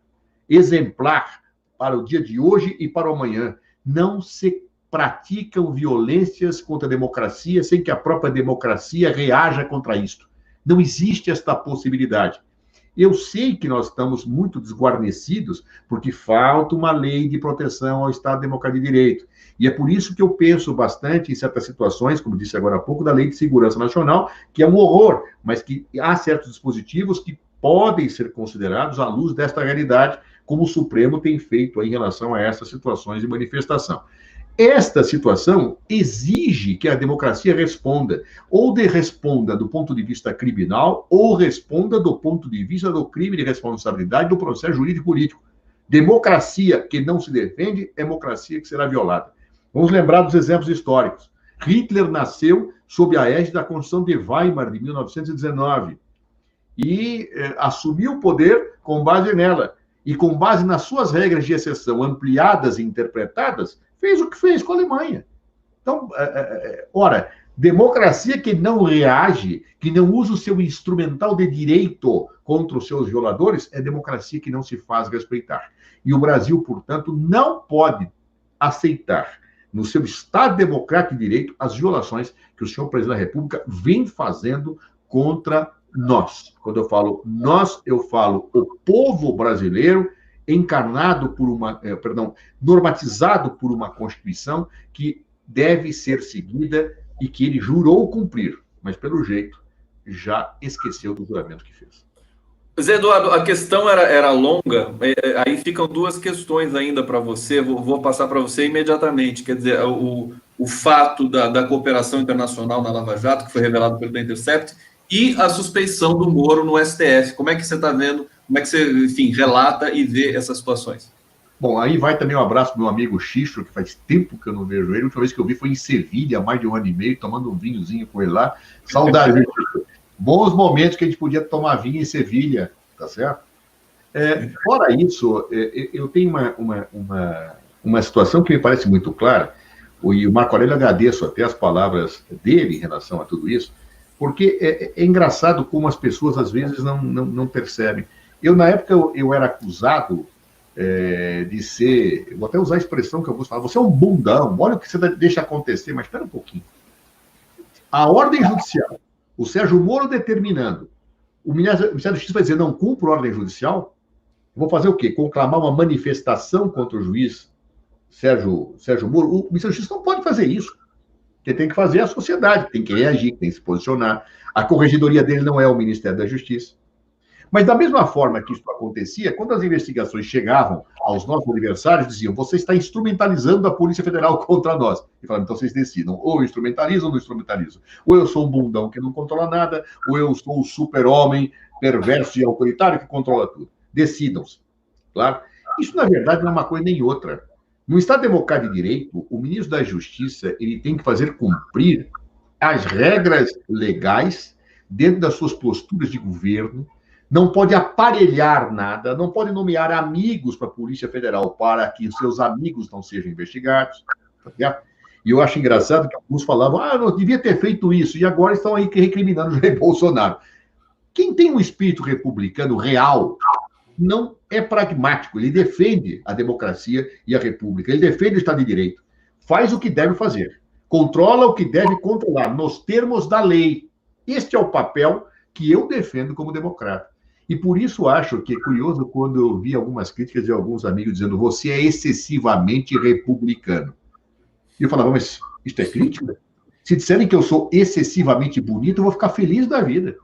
para o dia de hoje e para o amanhã. Não se praticam violências contra a democracia sem que a própria democracia reaja contra isto. Não existe esta possibilidade. Eu sei que nós estamos muito desguarnecidos porque falta uma lei de proteção ao Estado Democrático de Direito. E é por isso que eu penso bastante em certas situações, como disse agora há pouco, da Lei de Segurança Nacional, que é um horror, mas que há certos dispositivos que podem ser considerados à luz desta realidade, como o Supremo tem feito em relação a essas situações de manifestação. Esta situação exige que a democracia responda, ou responda do ponto de vista criminal, ou responda do ponto de vista do crime de responsabilidade do processo jurídico-político. Democracia que não se defende, é democracia que será violada. Vamos lembrar dos exemplos históricos. Hitler nasceu sob a égide da Constituição de Weimar, de 1919, e assumiu o poder com base nela. E com base nas suas regras de exceção ampliadas e interpretadas, fez o que fez com a Alemanha. Então, ora, democracia que não reage, que não usa o seu instrumental de direito contra os seus violadores, é democracia que não se faz respeitar. E o Brasil, portanto, não pode aceitar, no seu Estado Democrático de Direito, as violações que o senhor Presidente da República vem fazendo contra nós. Quando eu falo nós, eu falo o povo brasileiro, encarnado por normatizado por uma Constituição que deve ser seguida e que ele jurou cumprir, mas pelo jeito já esqueceu do juramento que fez. Zé Eduardo, a questão era longa, aí ficam duas questões ainda para você, vou passar para você imediatamente, quer dizer, o fato da cooperação internacional na Lava Jato, que foi revelado pelo The Intercept, e a suspeição do Moro no STF. Como é que você está vendo, como é que você, enfim, relata e vê essas situações? Bom, aí vai também um abraço para meu amigo Xistro, que faz tempo que eu não vejo ele. A última vez que eu vi foi em Sevilha, há mais de 1 ano e meio, tomando um vinhozinho com ele lá. Saudade, Xistro. Bons momentos que a gente podia tomar vinho em Sevilha, tá certo? Fora isso, eu tenho uma situação que me parece muito clara, e o Marco Aurélio, agradeço até as palavras dele em relação a tudo isso, porque é engraçado como as pessoas, às vezes, não percebem. Na época, eu era acusado de ser... Eu vou até usar a expressão que eu vou falar. Você é um bundão, olha o que você deixa acontecer, mas espera um pouquinho. A ordem judicial, o Sérgio Moro determinando, o Ministério da Justiça vai dizer, não cumpro ordem judicial, vou fazer o quê? Conclamar uma manifestação contra o juiz Sérgio Moro? O Ministério da Justiça não pode fazer isso. Quem tem que fazer é a sociedade, tem que reagir, tem que se posicionar. A corregedoria dele não é o Ministério da Justiça. Mas da mesma forma que isso acontecia, quando as investigações chegavam aos nossos adversários, diziam, você está instrumentalizando a Polícia Federal contra nós. E falavam, então vocês decidam, ou eu instrumentalizo ou não instrumentalizo. Ou eu sou um bundão que não controla nada, ou eu sou o super-homem perverso e autoritário que controla tudo. Decidam-se. Claro? Isso, na verdade, não é uma coisa nem outra. No Estado Democrático de Direito, o ministro da Justiça ele tem que fazer cumprir as regras legais dentro das suas posturas de governo, não pode aparelhar nada, não pode nomear amigos para a Polícia Federal para que os seus amigos não sejam investigados. Tá? E eu acho engraçado que alguns falavam, não devia ter feito isso, e agora estão aí recriminando o Jair Bolsonaro. Quem tem um espírito republicano real não é pragmático, ele defende a democracia e a república, ele defende o Estado de Direito, faz o que deve fazer, controla o que deve controlar, nos termos da lei. Este é o papel que eu defendo como democrata. E por isso acho que é curioso quando eu vi algumas críticas de alguns amigos dizendo você é excessivamente republicano. E eu falava, mas isso é crítica? Se disserem que eu sou excessivamente bonito, eu vou ficar feliz da vida.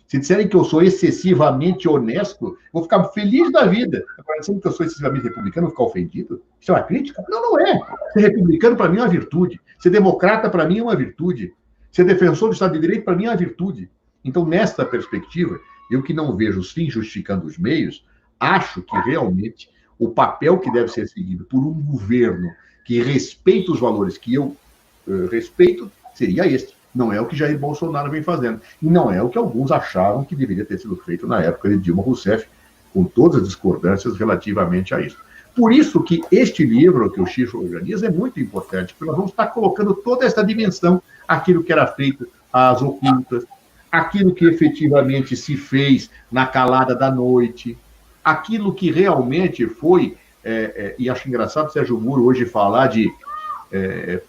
Se disserem que eu sou excessivamente honesto, eu vou ficar feliz da vida. Agora, dizendo que eu sou excessivamente republicano, eu vou ficar ofendido? Isso é uma crítica? Não, não é. Ser republicano, para mim, é uma virtude. Ser democrata, para mim, é uma virtude. Ser defensor do Estado de Direito, para mim, é uma virtude. Então, nesta perspectiva, eu que não vejo os fins justificando os meios, acho que realmente o papel que deve ser seguido por um governo que respeita os valores que eu respeito seria este. Não é o que Jair Bolsonaro vem fazendo. E não é o que alguns achavam que deveria ter sido feito na época de Dilma Rousseff, com todas as discordâncias relativamente a isso. Por isso que este livro que o Xixo organiza é muito importante, porque nós vamos estar colocando toda essa dimensão, aquilo que era feito às ocultas, aquilo que efetivamente se fez na calada da noite, aquilo que realmente foi, e acho engraçado o Sérgio Moro hoje falar de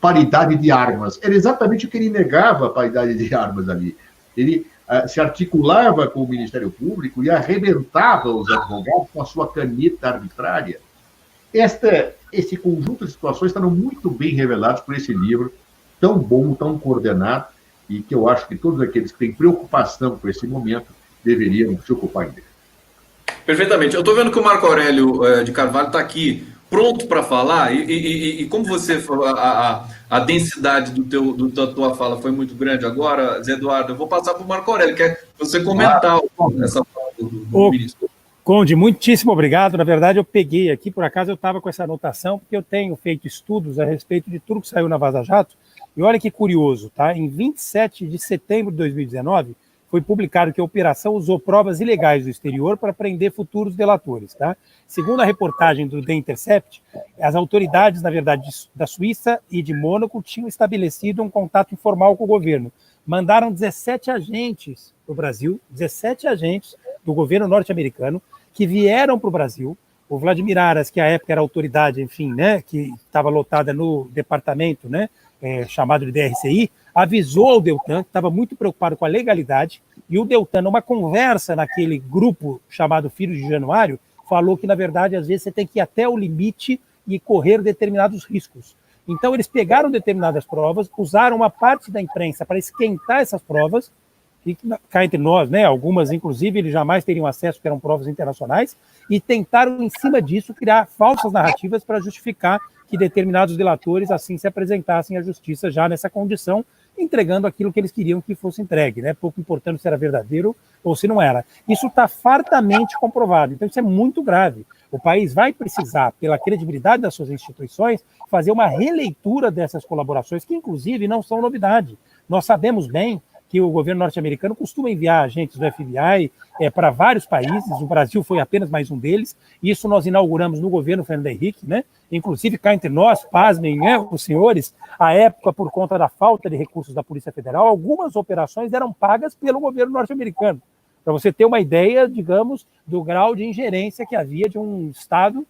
paridade de armas. Era exatamente o que ele negava, a paridade de armas ali. Ele se articulava com o Ministério Público e arrebentava os advogados com a sua caneta arbitrária. Esse conjunto de situações estão muito bem revelados por esse livro, tão bom, tão coordenado, e que eu acho que todos aqueles que têm preocupação com esse momento deveriam se ocupar dele. Perfeitamente. Eu estou vendo que o Marco Aurélio de Carvalho está aqui, pronto para falar, e como você falou, a densidade da tua fala foi muito grande agora, Zé Eduardo, eu vou passar para o Marco Aurélio, que é você comentar essa fala do ministro. Conde, muitíssimo obrigado. Na verdade, eu peguei aqui, por acaso eu estava com essa anotação, porque eu tenho feito estudos a respeito de tudo que saiu na Vaza Jato, e olha que curioso, tá? Em 27 de setembro de 2019, foi publicado que a operação usou provas ilegais do exterior para prender futuros delatores, tá? Segundo a reportagem do The Intercept, as autoridades, na verdade, da Suíça e de Mônaco tinham estabelecido um contato informal com o governo. Mandaram 17 agentes para o Brasil, 17 agentes do governo norte-americano, que vieram para o Brasil. O Vladimir Aras, que à época era autoridade, enfim, né, que estava lotada no departamento, né, chamado de DRCI, avisou ao Deltan, que estava muito preocupado com a legalidade, e o Deltan, numa conversa naquele grupo chamado Filhos de Januário, falou que, na verdade, às vezes você tem que ir até o limite e correr determinados riscos. Então, eles pegaram determinadas provas, usaram uma parte da imprensa para esquentar essas provas, e cá entre nós, né, algumas, inclusive, eles jamais teriam acesso, porque eram provas internacionais, e tentaram, em cima disso, criar falsas narrativas para justificar que determinados delatores assim se apresentassem à justiça já nessa condição, entregando aquilo que eles queriam que fosse entregue, né? Pouco importando se era verdadeiro ou se não era. Isso está fartamente comprovado, então isso é muito grave. O país vai precisar, pela credibilidade das suas instituições, fazer uma releitura dessas colaborações, que inclusive não são novidade. Nós sabemos bem que o governo norte-americano costuma enviar agentes do FBI para vários países, o Brasil foi apenas mais um deles, isso nós inauguramos no governo Fernando Henrique, né? Inclusive cá entre nós, pasmem, né, os senhores, à época, por conta da falta de recursos da Polícia Federal, algumas operações eram pagas pelo governo norte-americano, para você ter uma ideia, digamos, do grau de ingerência que havia de um Estado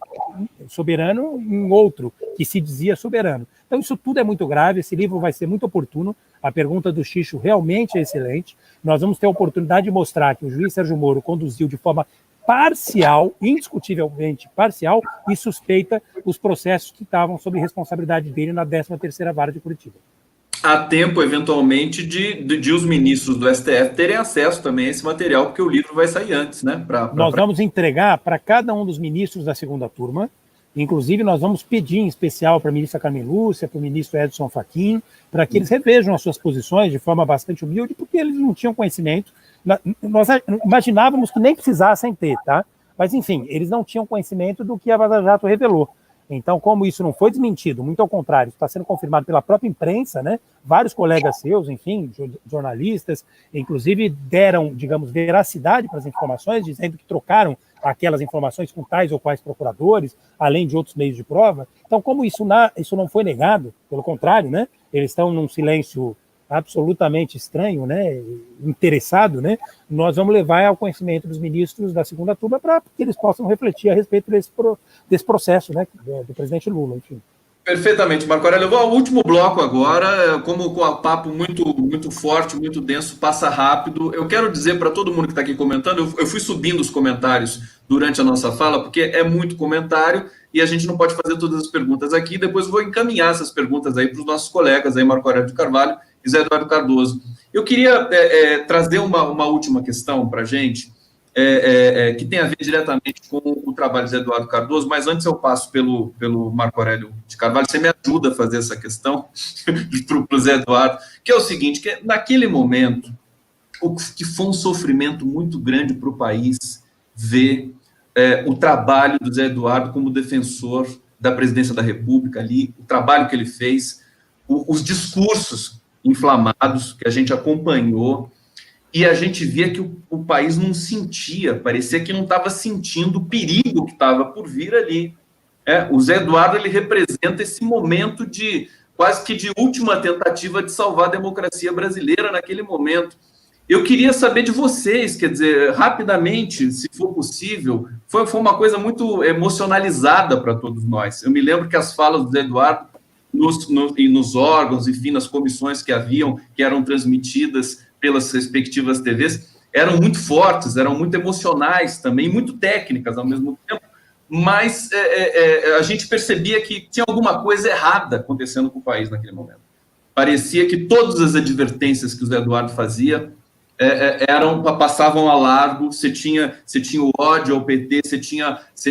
soberano em outro, que se dizia soberano. Então, isso tudo é muito grave, esse livro vai ser muito oportuno, a pergunta do Xixo realmente é excelente, nós vamos ter a oportunidade de mostrar que o juiz Sérgio Moro conduziu de forma parcial, indiscutivelmente parcial, e suspeita os processos que estavam sob responsabilidade dele na 13ª Vara de Curitiba. Há tempo, eventualmente, de os ministros do STF terem acesso também a esse material, porque o livro vai sair antes, né? Nós vamos entregar para cada um dos ministros da segunda turma, inclusive nós vamos pedir em especial para a ministra Carmen Lúcia, para o ministro Edson Fachin, para que eles revejam as suas posições de forma bastante humilde, porque eles não tinham conhecimento. Nós imaginávamos que nem precisassem ter, tá? Mas, enfim, eles não tinham conhecimento do que a Vaza Jato revelou. Então, como isso não foi desmentido, muito ao contrário, está sendo confirmado pela própria imprensa, né? Vários colegas seus, enfim, jornalistas, inclusive deram, digamos, veracidade para as informações, dizendo que trocaram aquelas informações com tais ou quais procuradores, além de outros meios de prova. Então, como isso não foi negado, pelo contrário, né? Eles estão num silêncio absolutamente estranho, né, interessado, né, nós vamos levar ao conhecimento dos ministros da segunda turma para que eles possam refletir a respeito desse processo, né, do presidente Lula, enfim. Perfeitamente, Marco Aurélio. Eu vou ao último bloco agora, como com o papo muito forte, muito denso, passa rápido. Eu quero dizer para todo mundo que está aqui comentando, eu fui subindo os comentários durante a nossa fala, porque é muito comentário e a gente não pode fazer todas as perguntas aqui. Depois eu vou encaminhar essas perguntas aí para os nossos colegas, aí, Marco Aurélio de Carvalho e Zé Eduardo Cardoso. Eu queria trazer uma última questão para a gente, que tem a ver diretamente com o trabalho de Zé Eduardo Cardoso, mas antes eu passo pelo Marco Aurélio de Carvalho, você me ajuda a fazer essa questão para o Zé Eduardo, que é o seguinte, que naquele momento, o que foi um sofrimento muito grande para o país ver o trabalho do Zé Eduardo como defensor da presidência da República ali, o trabalho que ele fez, os discursos inflamados que a gente acompanhou, e a gente via que o país não sentia, parecia que não estava sentindo o perigo que estava por vir ali. O Zé Eduardo, ele representa esse momento de quase que de última tentativa de salvar a democracia brasileira naquele momento. Eu queria saber de vocês, quer dizer, rapidamente, se for possível, foi uma coisa muito emocionalizada para todos nós. Eu me lembro que as falas do Zé Eduardo nos órgãos, enfim, nas comissões que haviam, que eram transmitidas pelas respectivas TVs, eram muito fortes, eram muito emocionais também, muito técnicas ao mesmo tempo, mas a gente percebia que tinha alguma coisa errada acontecendo com o país naquele momento. Parecia que todas as advertências que o Zé Eduardo fazia passavam a largo. Você tinha o ódio ao PT, você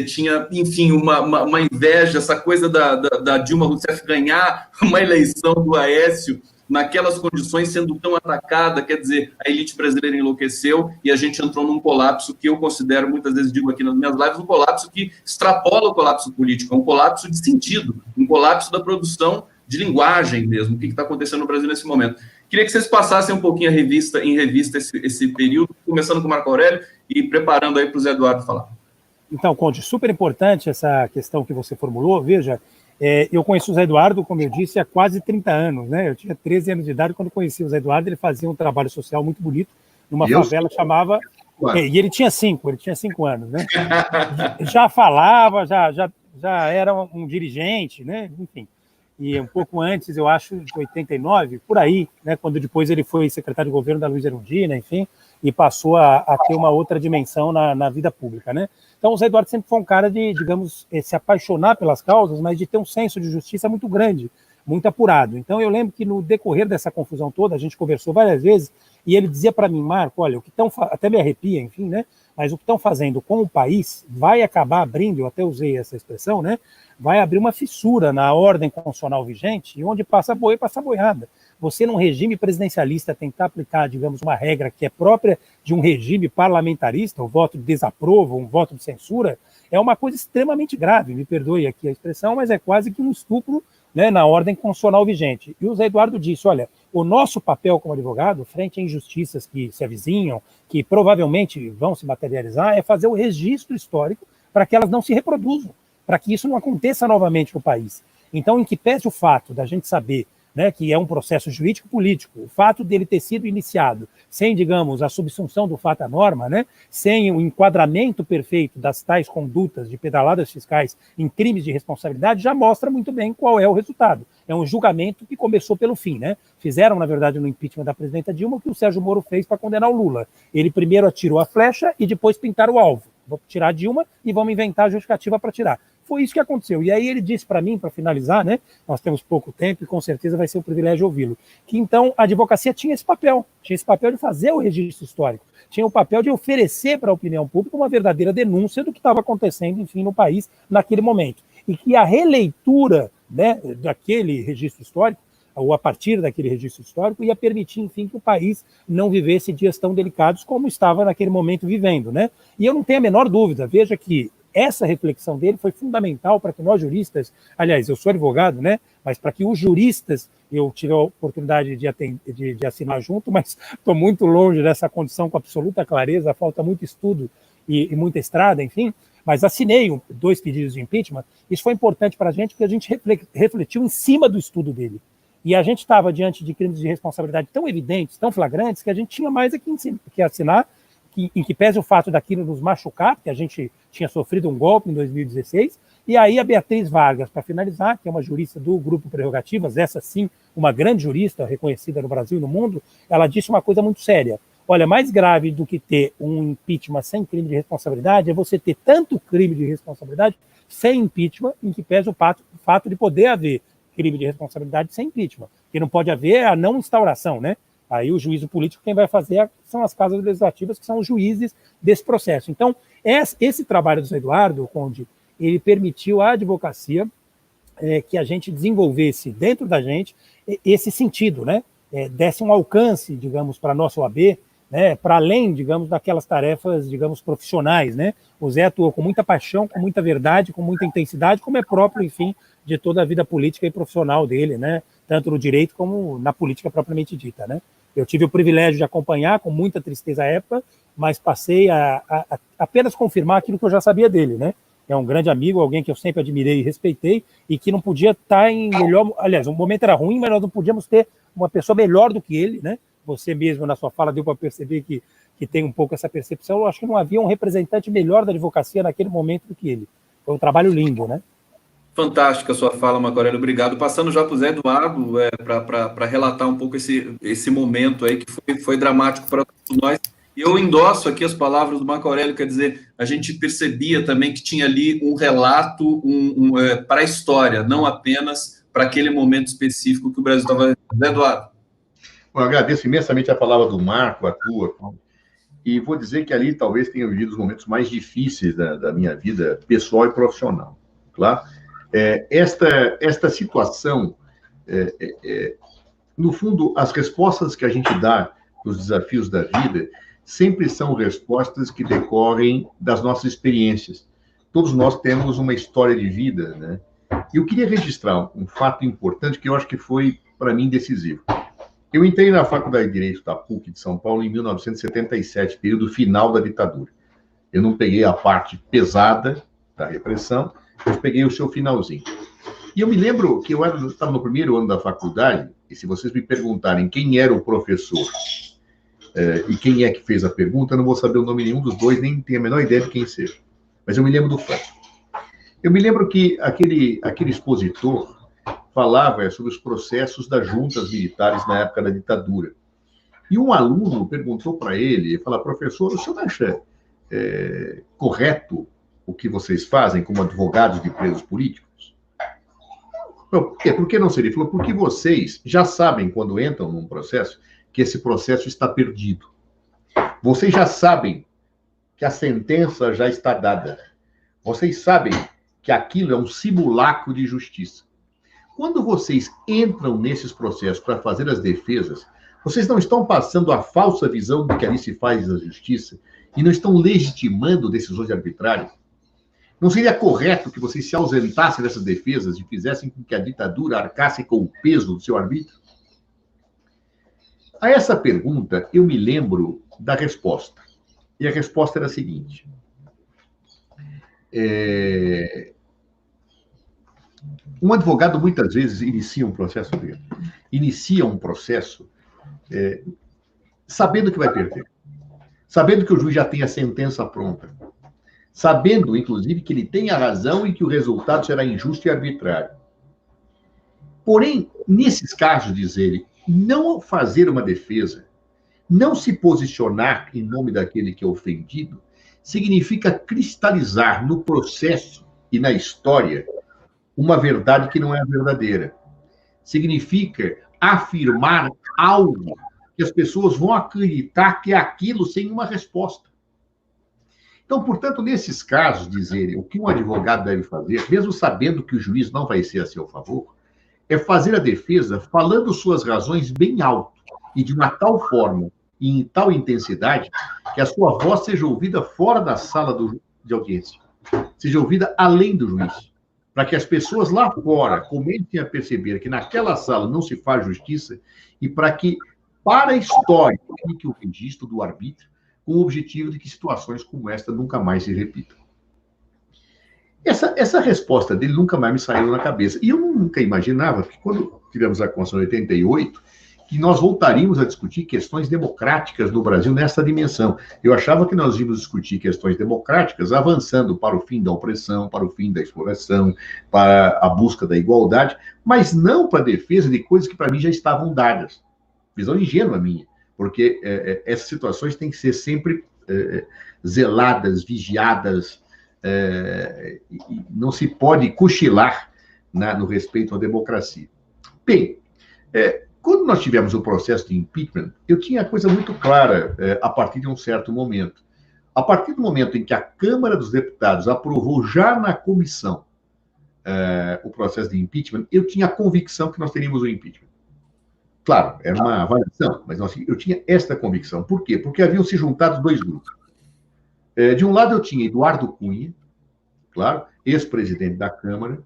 tinha enfim, uma inveja, essa coisa da Dilma Rousseff ganhar uma eleição do Aécio naquelas condições, sendo tão atacada. Quer dizer, a elite brasileira enlouqueceu e a gente entrou num colapso que eu considero, muitas vezes digo aqui nas minhas lives, um colapso que extrapola o colapso político, um colapso de sentido, um colapso da produção de linguagem mesmo, o que está acontecendo no Brasil nesse momento. Queria que vocês passassem um pouquinho em revista esse período, começando com o Marco Aurélio e preparando aí para o Zé Eduardo falar. Então, Conde, super importante essa questão que você formulou. Veja, eu conheço o Zé Eduardo, como eu disse, há quase 30 anos, né? Eu tinha 13 anos de idade quando conheci o Zé Eduardo. Ele fazia um trabalho social muito bonito numa favela que chamava... E ele tinha 5 anos, né? Já falava, já era um dirigente, né? Enfim. E um pouco antes, eu acho, de 89, por aí, né, quando depois ele foi secretário de governo da Luiza Erundina, enfim, e passou a ter uma outra dimensão na vida pública, né? Então, o Zé Eduardo sempre foi um cara de, digamos, se apaixonar pelas causas, mas de ter um senso de justiça muito grande, muito apurado. Então, eu lembro que no decorrer dessa confusão toda, a gente conversou várias vezes, e ele dizia para mim, Marco, olha, o que estão, até me arrepia, enfim, né? Mas o que estão fazendo com o país vai acabar abrindo, eu até usei essa expressão, né? Vai abrir uma fissura na ordem constitucional vigente, e onde passa boi, passa boiada. Você, num regime presidencialista, tentar aplicar, digamos, uma regra que é própria de um regime parlamentarista, o voto de desaprovo, um voto de censura, é uma coisa extremamente grave, me perdoe aqui a expressão, mas é quase que um estupro, né, na ordem constitucional vigente. E o Zé Eduardo disse, olha, o nosso papel como advogado, frente a injustiças que se avizinham, que provavelmente vão se materializar, é fazer o registro histórico para que elas não se reproduzam, para que isso não aconteça novamente no país. Então, em que pese o fato da gente saber, né, que é um processo jurídico-político, o fato dele ter sido iniciado sem, digamos, a subsunção do fato à norma, né, sem o enquadramento perfeito das tais condutas de pedaladas fiscais em crimes de responsabilidade, já mostra muito bem qual é o resultado. É um julgamento que começou pelo fim, né? Fizeram, na verdade, no impeachment da presidenta Dilma o que o Sérgio Moro fez para condenar o Lula. Ele primeiro atirou a flecha e depois pintaram o alvo. Vou tirar a Dilma e vamos inventar a justificativa para tirar. Foi isso que aconteceu. E aí ele disse para mim, para finalizar, né? Nós temos pouco tempo e com certeza vai ser um privilégio ouvi-lo, que então a advocacia tinha esse papel de fazer o registro histórico, tinha o papel de oferecer para a opinião pública uma verdadeira denúncia do que estava acontecendo, enfim, no país naquele momento. E que a releitura, né, daquele registro histórico, ou a partir daquele registro histórico, ia permitir, enfim, que o país não vivesse dias tão delicados como estava naquele momento vivendo, né? E eu não tenho a menor dúvida, veja que essa reflexão dele foi fundamental para que nós juristas, aliás, eu sou advogado, né? Mas para que os juristas, eu tive a oportunidade de assinar junto, mas estou muito longe dessa condição com absoluta clareza, falta muito estudo e muita estrada, enfim, mas assinei 2 pedidos de impeachment. Isso foi importante para a gente, porque a gente refletiu em cima do estudo dele. E a gente estava diante de crimes de responsabilidade tão evidentes, tão flagrantes, que a gente tinha mais que assinar, em que pese o fato daquilo nos machucar, porque a gente tinha sofrido um golpe em 2016, e aí a Beatriz Vargas, para finalizar, que é uma jurista do Grupo Prerrogativas, essa sim, uma grande jurista reconhecida no Brasil e no mundo, ela disse uma coisa muito séria. Olha, mais grave do que ter um impeachment sem crime de responsabilidade é você ter tanto crime de responsabilidade sem impeachment, em que pese o fato de poder haver crime de responsabilidade sem impeachment, que não pode haver a não instauração, né? Aí o juízo político quem vai fazer são as casas legislativas, que são os juízes desse processo. Então, esse trabalho do Zé Eduardo, Conde, ele permitiu à advocacia que a gente desenvolvesse dentro da gente esse sentido, né? Desse um alcance, digamos, para a nossa OAB, né? Para além, digamos, daquelas tarefas, digamos, profissionais, né? O Zé atuou com muita paixão, com muita verdade, com muita intensidade, como é próprio, enfim, de toda a vida política e profissional dele, né? Tanto no direito como na política propriamente dita, né? Eu tive o privilégio de acompanhar com muita tristeza a época, mas passei a apenas confirmar aquilo que eu já sabia dele, né? é um grande amigo, alguém que eu sempre admirei e respeitei, e que não podia estar em melhor... Aliás, o momento era ruim, mas nós não podíamos ter uma pessoa melhor do que ele, né? Você mesmo, na sua fala, deu para perceber que tem um pouco essa percepção. Eu acho que não havia um representante melhor da advocacia naquele momento do que ele. Foi um trabalho lindo, né? Fantástica a sua fala, Marco Aurélio, obrigado. Passando já para o Zé Eduardo, para relatar um pouco esse momento aí que foi dramático para todos nós. E eu endosso aqui as palavras do Marco Aurélio, quer dizer, a gente percebia também que tinha ali um relato para a história, não apenas para aquele momento específico que o Brasil estava... Zé Eduardo. Eu agradeço imensamente a palavra do Marco, a tua, e vou dizer que ali talvez tenha vivido os momentos mais difíceis da minha vida pessoal e profissional, claro? Esta situação, no fundo, as respostas que a gente dá nos desafios da vida sempre são respostas que decorrem das nossas experiências. Todos nós temos uma história de vida, né? E eu queria registrar um fato importante que eu acho que foi, para mim, decisivo. Eu entrei na Faculdade de Direito da PUC de São Paulo em 1977, período final da ditadura. Eu não peguei a parte pesada da repressão, eu peguei o seu finalzinho. E eu me lembro que eu estava no primeiro ano da faculdade, e se vocês me perguntarem quem era o professor e quem é que fez a pergunta, eu não vou saber o nome nenhum dos dois, nem tenho a menor ideia de quem seja. Mas eu me lembro do fato. Eu me lembro que aquele expositor falava sobre os processos das juntas militares na época da ditadura. E um aluno perguntou para ele, professor, o senhor acha correto o que vocês fazem como advogados de presos políticos? Por quê? Por que não seria? Ele falou, porque vocês já sabem, quando entram num processo, que esse processo está perdido. Vocês já sabem que a sentença já está dada. Vocês sabem que aquilo é um simulacro de justiça. Quando vocês entram nesses processos para fazer as defesas, vocês não estão passando a falsa visão de que ali se faz a justiça e não estão legitimando decisões arbitrárias? Não seria correto que vocês se ausentassem dessas defesas e fizessem com que a ditadura arcasse com o peso do seu arbítrio? A essa pergunta, eu me lembro da resposta. E a resposta era a seguinte. Um advogado, muitas vezes, inicia um processo sabendo que vai perder. Sabendo que o juiz já tem a sentença pronta. Sabendo, inclusive, que ele tem a razão e que o resultado será injusto e arbitrário. Porém, nesses casos, diz ele, não fazer uma defesa, não se posicionar em nome daquele que é ofendido, significa cristalizar no processo e na história uma verdade que não é a verdadeira. Significa afirmar algo que as pessoas vão acreditar que é aquilo sem uma resposta. Então, portanto, nesses casos, diz ele, o que um advogado deve fazer, mesmo sabendo que o juiz não vai ser a seu favor, é fazer a defesa falando suas razões bem alto e de uma tal forma e em tal intensidade que a sua voz seja ouvida fora da sala de audiência, seja ouvida além do juiz, para que as pessoas lá fora comecem a perceber que naquela sala não se faz justiça e para a história, fique o registro do arbítrio com o objetivo de que situações como esta nunca mais se repitam. Essa resposta dele nunca mais me saiu na cabeça. E eu nunca imaginava que quando tivemos a Constituição de 88, que nós voltaríamos a discutir questões democráticas no Brasil nessa dimensão. Eu achava que nós íamos discutir questões democráticas avançando para o fim da opressão, para o fim da exploração, para a busca da igualdade, mas não para a defesa de coisas que para mim já estavam dadas. Visão ingênua minha, porque essas situações têm que ser sempre zeladas, vigiadas, e não se pode cochilar no respeito à democracia. Bem, quando nós tivemos o processo de impeachment, eu tinha a coisa muito clara a partir de um certo momento. A partir do momento em que a Câmara dos Deputados aprovou já na comissão o processo de impeachment, eu tinha a convicção que nós teríamos o impeachment. Claro, era uma avaliação, mas eu tinha esta convicção. Por quê? Porque haviam se juntado dois grupos. De um lado, eu tinha Eduardo Cunha, claro, ex-presidente da Câmara,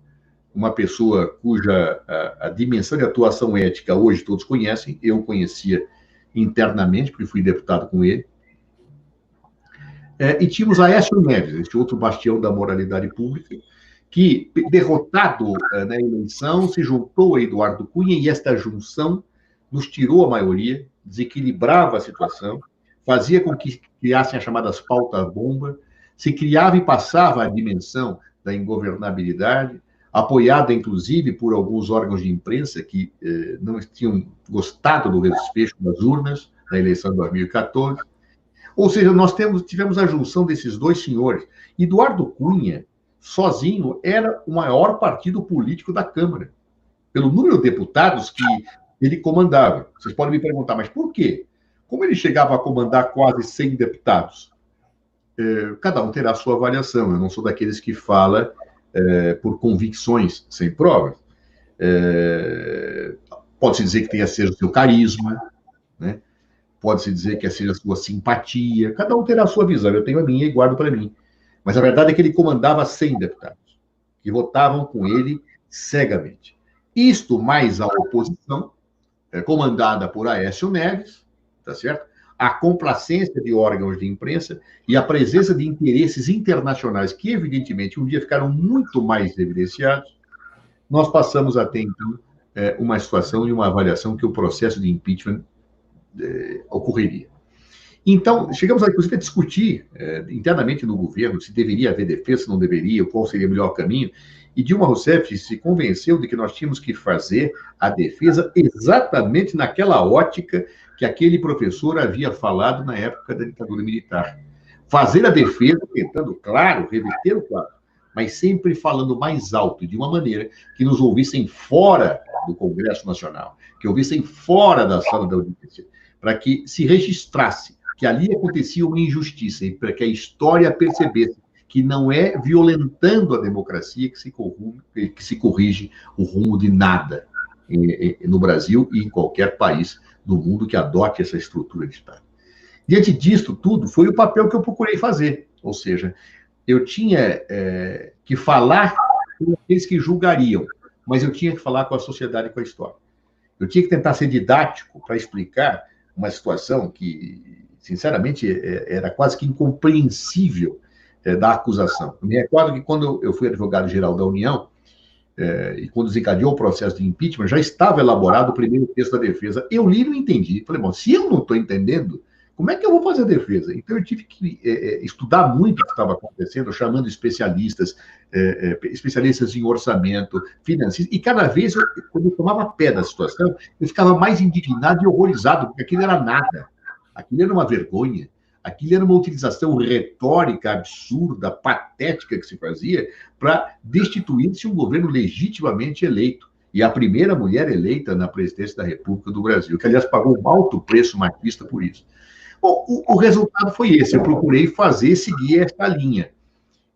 uma pessoa cuja a dimensão de atuação ética hoje todos conhecem, eu conhecia internamente, porque fui deputado com ele. E tínhamos Aécio Neves, este outro bastião da moralidade pública, que, derrotado na eleição, se juntou a Eduardo Cunha, e esta junção nos tirou a maioria, desequilibrava a situação, fazia com que criassem as chamadas pautas-bomba, se criava e passava a dimensão da ingovernabilidade, apoiada, inclusive, por alguns órgãos de imprensa que não tinham gostado do desfecho das urnas na eleição de 2014. Ou seja, nós tivemos a junção desses dois senhores. Eduardo Cunha, sozinho, era o maior partido político da Câmara, pelo número de deputados que ele comandava. Vocês podem me perguntar, mas por quê? Como ele chegava a comandar quase 100 deputados? Cada um terá a sua avaliação. Eu não sou daqueles que fala por convicções sem provas. Pode-se dizer que tenha sido o seu carisma, né? Pode-se dizer que seja a sua simpatia. Cada um terá a sua visão. Eu tenho a minha e guardo para mim. Mas a verdade é que ele comandava 100 deputados, que votavam com ele cegamente. Isto mais a oposição, comandada por Aécio Neves, tá certo? A complacência de órgãos de imprensa e a presença de interesses internacionais que, evidentemente, um dia ficaram muito mais evidenciados, nós passamos a ter, então, uma situação e uma avaliação que o processo de impeachment ocorreria. Então, chegamos, inclusive, a discutir internamente no governo se deveria haver defesa, se não deveria, qual seria o melhor caminho, e Dilma Rousseff se convenceu de que nós tínhamos que fazer a defesa exatamente naquela ótica que aquele professor havia falado na época da ditadura militar. Fazer a defesa, tentando, claro, reverter o quadro, mas sempre falando mais alto e de uma maneira que nos ouvissem fora do Congresso Nacional, que ouvissem fora da sala da audiência, para que se registrasse que ali acontecia uma injustiça e para que a história percebesse que não é violentando a democracia que se corrige o rumo de nada no Brasil e em qualquer país do mundo que adote essa estrutura de Estado. Diante disto tudo, foi o papel que eu procurei fazer, ou seja, eu tinha que falar com aqueles que julgariam, mas eu tinha que falar com a sociedade e com a história. Eu tinha que tentar ser didático para explicar uma situação que, sinceramente, era quase que incompreensível da acusação. Eu me recordo que quando eu fui advogado-geral da União, e quando desencadeou o processo de impeachment, já estava elaborado o primeiro texto da defesa. Eu li e não entendi. Falei, bom, se eu não estou entendendo, como é que eu vou fazer a defesa? Então, eu tive que estudar muito o que estava acontecendo, chamando especialistas em orçamento, finanças, e cada vez, quando eu tomava pé da situação, eu ficava mais indignado e horrorizado, porque aquilo era nada. Aquilo era uma vergonha. Aquilo era uma utilização retórica absurda, patética que se fazia para destituir-se um governo legitimamente eleito. E a primeira mulher eleita na presidência da República do Brasil, que, aliás, pagou um alto preço machista por isso. Bom, o resultado foi esse. Eu procurei seguir essa linha.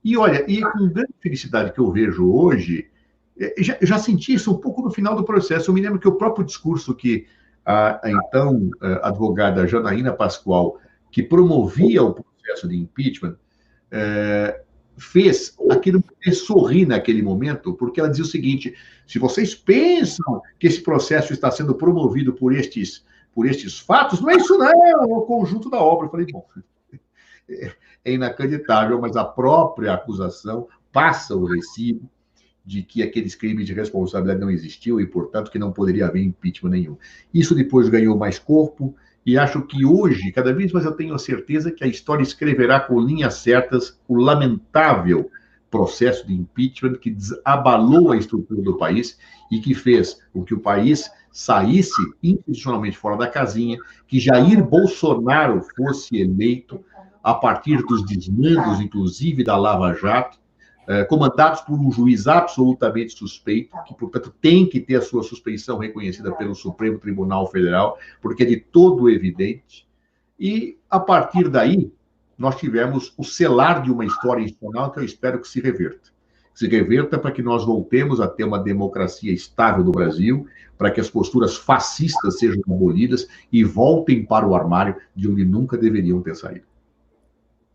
E, olha, com grande felicidade que eu vejo hoje, eu já senti isso um pouco no final do processo. Eu me lembro que o próprio discurso que a então advogada Janaína Pascoal, que promovia o processo de impeachment, fez aquilo me sorrir naquele momento, porque ela dizia o seguinte: se vocês pensam que esse processo está sendo promovido por estes fatos, não é isso não, é o conjunto da obra. Eu falei, bom, é inacreditável, mas a própria acusação passa o recibo de que aqueles crimes de responsabilidade não existiam e, portanto, que não poderia haver impeachment nenhum. Isso depois ganhou mais corpo, e acho que hoje, cada vez mais eu tenho a certeza que a história escreverá com linhas certas o lamentável processo de impeachment que abalou a estrutura do país e que fez com que o país saísse institucionalmente fora da casinha, que Jair Bolsonaro fosse eleito a partir dos desmandos, inclusive da Lava Jato, comandados por um juiz absolutamente suspeito, que, portanto, tem que ter a sua suspeição reconhecida pelo Supremo Tribunal Federal, porque é de todo evidente. E, a partir daí, nós tivemos o selar de uma história institucional que eu espero que se reverta. Se reverta para que nós voltemos a ter uma democracia estável no Brasil, para que as posturas fascistas sejam abolidas e voltem para o armário de onde nunca deveriam ter saído.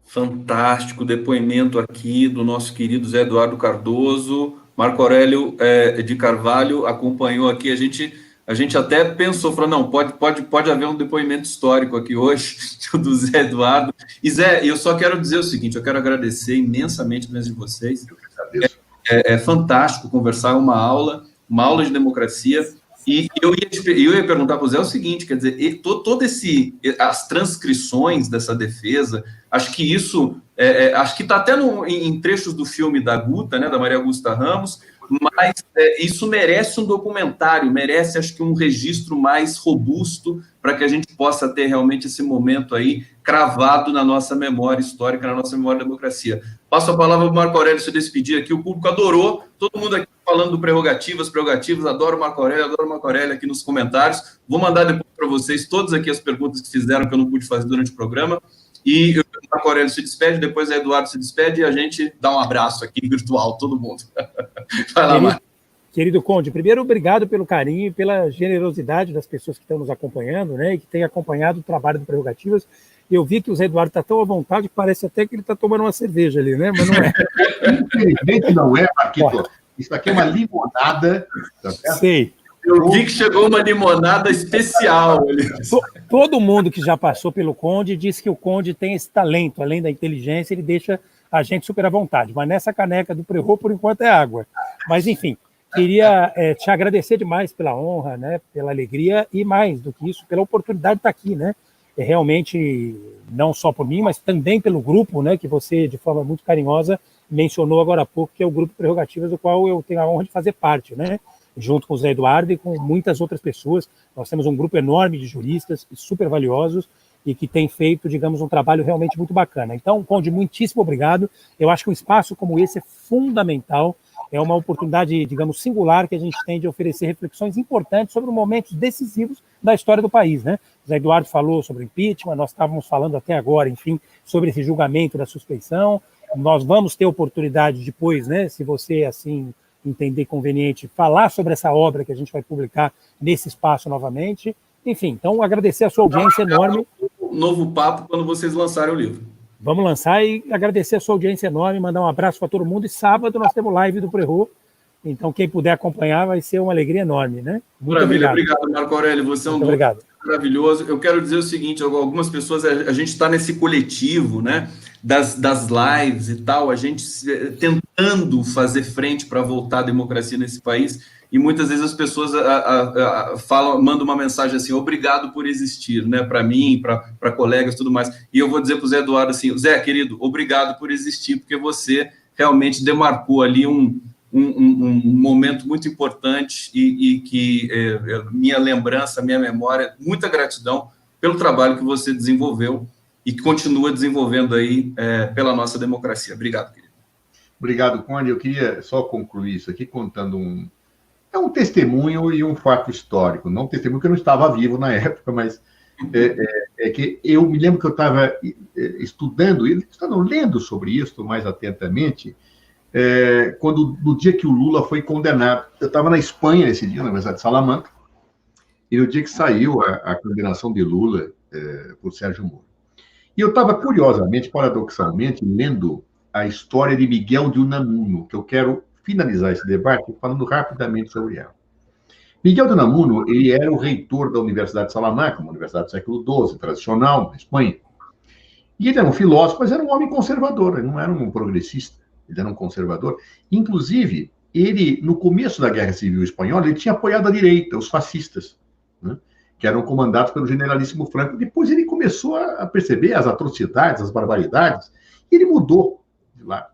Fantástico depoimento aqui do nosso querido Zé Eduardo Cardoso. Marco Aurélio de Carvalho acompanhou aqui. A gente a gente até pensou, falou, não, pode haver um depoimento histórico aqui hoje do Zé Eduardo. E Zé, eu só quero dizer o seguinte, eu quero agradecer imensamente a presença de vocês. É fantástico conversar, uma aula de democracia. E eu ia perguntar para o Zé o seguinte, quer dizer, as transcrições dessa defesa, acho que isso, acho que está até em trechos do filme da Guta, né, da Maria Augusta Ramos, mas isso merece um documentário, merece, acho que, um registro mais robusto para que a gente possa ter realmente esse momento aí cravado na nossa memória histórica, na nossa memória da democracia. Passo a palavra para o Marco Aurélio se despedir aqui, o público adorou, todo mundo aqui falando do prerrogativas, adoro o Marco Aurélio aqui nos comentários, vou mandar depois para vocês todas aqui as perguntas que fizeram, que eu não pude fazer durante o programa, e o Marco Aurélio se despede, depois a Eduardo se despede, e a gente dá um abraço aqui virtual, todo mundo. Vai lá, Marco. Querido Conde, primeiro, obrigado pelo carinho e pela generosidade das pessoas que estão nos acompanhando, né, e que têm acompanhado o trabalho do Prerrogativas. Eu vi que o Zé Eduardo está tão à vontade que parece até que ele está tomando uma cerveja ali, né? Mas não é. Infelizmente não é, Marquito. Isso aqui é uma limonada. Tá certo? Sei. Eu vi que chegou uma limonada especial. Todo mundo que já passou pelo Conde disse que o Conde tem esse talento, além da inteligência, ele deixa a gente super à vontade. Mas nessa caneca do Prerro, por enquanto, é água. Mas, enfim, queria te agradecer demais pela honra, né, pela alegria e, mais do que isso, pela oportunidade de estar aqui, né? Realmente, não só por mim, mas também pelo grupo, né, que você, de forma muito carinhosa, mencionou agora há pouco, que é o Grupo Prerrogativas, do qual eu tenho a honra de fazer parte, né? Junto com o Zé Eduardo e com muitas outras pessoas. Nós temos um grupo enorme de juristas, super valiosos, e que tem feito, digamos, um trabalho realmente muito bacana. Então, Conde, muitíssimo obrigado. Eu acho que um espaço como esse é fundamental, é uma oportunidade, digamos, singular que a gente tem de oferecer reflexões importantes sobre momentos decisivos da história do país, né? O Zé Eduardo falou sobre o impeachment, nós estávamos falando até agora, enfim, sobre esse julgamento da suspeição. Nós vamos ter oportunidade depois, né, se você, assim, entender conveniente, falar sobre essa obra que a gente vai publicar nesse espaço novamente. Enfim, então, agradecer a sua audiência enorme. Novo papo quando vocês lançarem o livro. Vamos lançar e agradecer a sua audiência enorme, mandar um abraço para todo mundo. E sábado nós temos live do Prerro. Então, quem puder acompanhar vai ser uma alegria enorme, né? Muito maravilha, obrigado, Marco Aurélio. Você é um obrigado. Maravilhoso. Eu quero dizer o seguinte, algumas pessoas, a gente está nesse coletivo, né, das lives e tal, a gente tentando fazer frente para voltar à democracia nesse país, e muitas vezes as pessoas mandam uma mensagem assim, obrigado por existir, né, para mim, para colegas e tudo mais, e eu vou dizer para o Zé Eduardo assim, Zé, querido, obrigado por existir, porque você realmente demarcou ali um momento muito importante e que minha lembrança, minha memória, muita gratidão pelo trabalho que você desenvolveu e que continua desenvolvendo aí pela nossa democracia. Obrigado, querido. Obrigado, Conde. Eu queria só concluir isso aqui contando um testemunho e um fato histórico. Não um testemunho que eu não estava vivo na época, mas é que eu me lembro que eu estava lendo sobre isso mais atentamente, no dia que o Lula foi condenado. Eu estava na Espanha nesse dia, na Universidade de Salamanca, e no dia que saiu a condenação de Lula por Sérgio Moro. E eu estava, curiosamente, paradoxalmente, lendo a história de Miguel de Unamuno, que eu quero finalizar esse debate falando rapidamente sobre ela. Miguel de Unamuno, ele era o reitor da Universidade de Salamanca, uma universidade do século XII, tradicional, na Espanha. E ele era um filósofo, mas era um homem conservador, ele não era um progressista. Ele era um conservador. Inclusive, ele, no começo da Guerra Civil Espanhola, ele tinha apoiado a direita, os fascistas, né, que eram comandados pelo generalíssimo Franco. Depois ele começou a perceber as atrocidades, as barbaridades, e ele mudou de lado.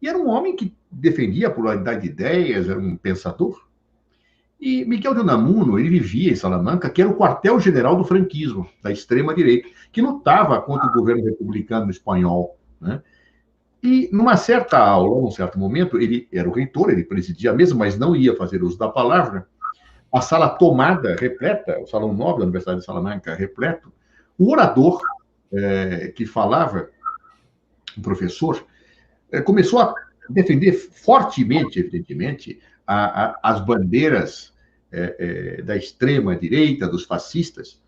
E era um homem que defendia a pluralidade de ideias, era um pensador. E Miguel de Unamuno, ele vivia em Salamanca, que era o quartel-general do franquismo, da extrema-direita, que lutava contra o governo republicano espanhol, né? E, numa certa aula, num certo momento, ele era o reitor, ele presidia a mesa, mas não ia fazer uso da palavra. A sala tomada, repleta, o Salão Nobre da Universidade de Salamanca, repleto. O orador que falava, o professor, começou a defender fortemente, evidentemente, as bandeiras da extrema-direita, dos fascistas.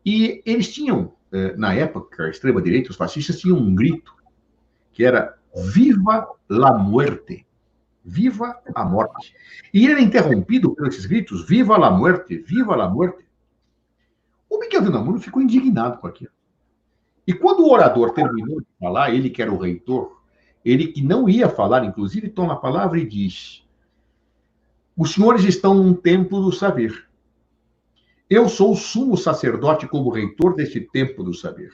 E eles tinham, na época, a extrema-direita, os fascistas tinham um grito, que era Viva la muerte. Viva a morte. E ele é interrompido por esses gritos, viva la muerte, viva la muerte. O Miguel de Unamuno ficou indignado com aquilo. E quando o orador terminou de falar, ele que era o reitor, ele que não ia falar, inclusive, toma a palavra e diz: os senhores estão num templo do saber. Eu sou o sumo sacerdote como reitor deste templo do saber.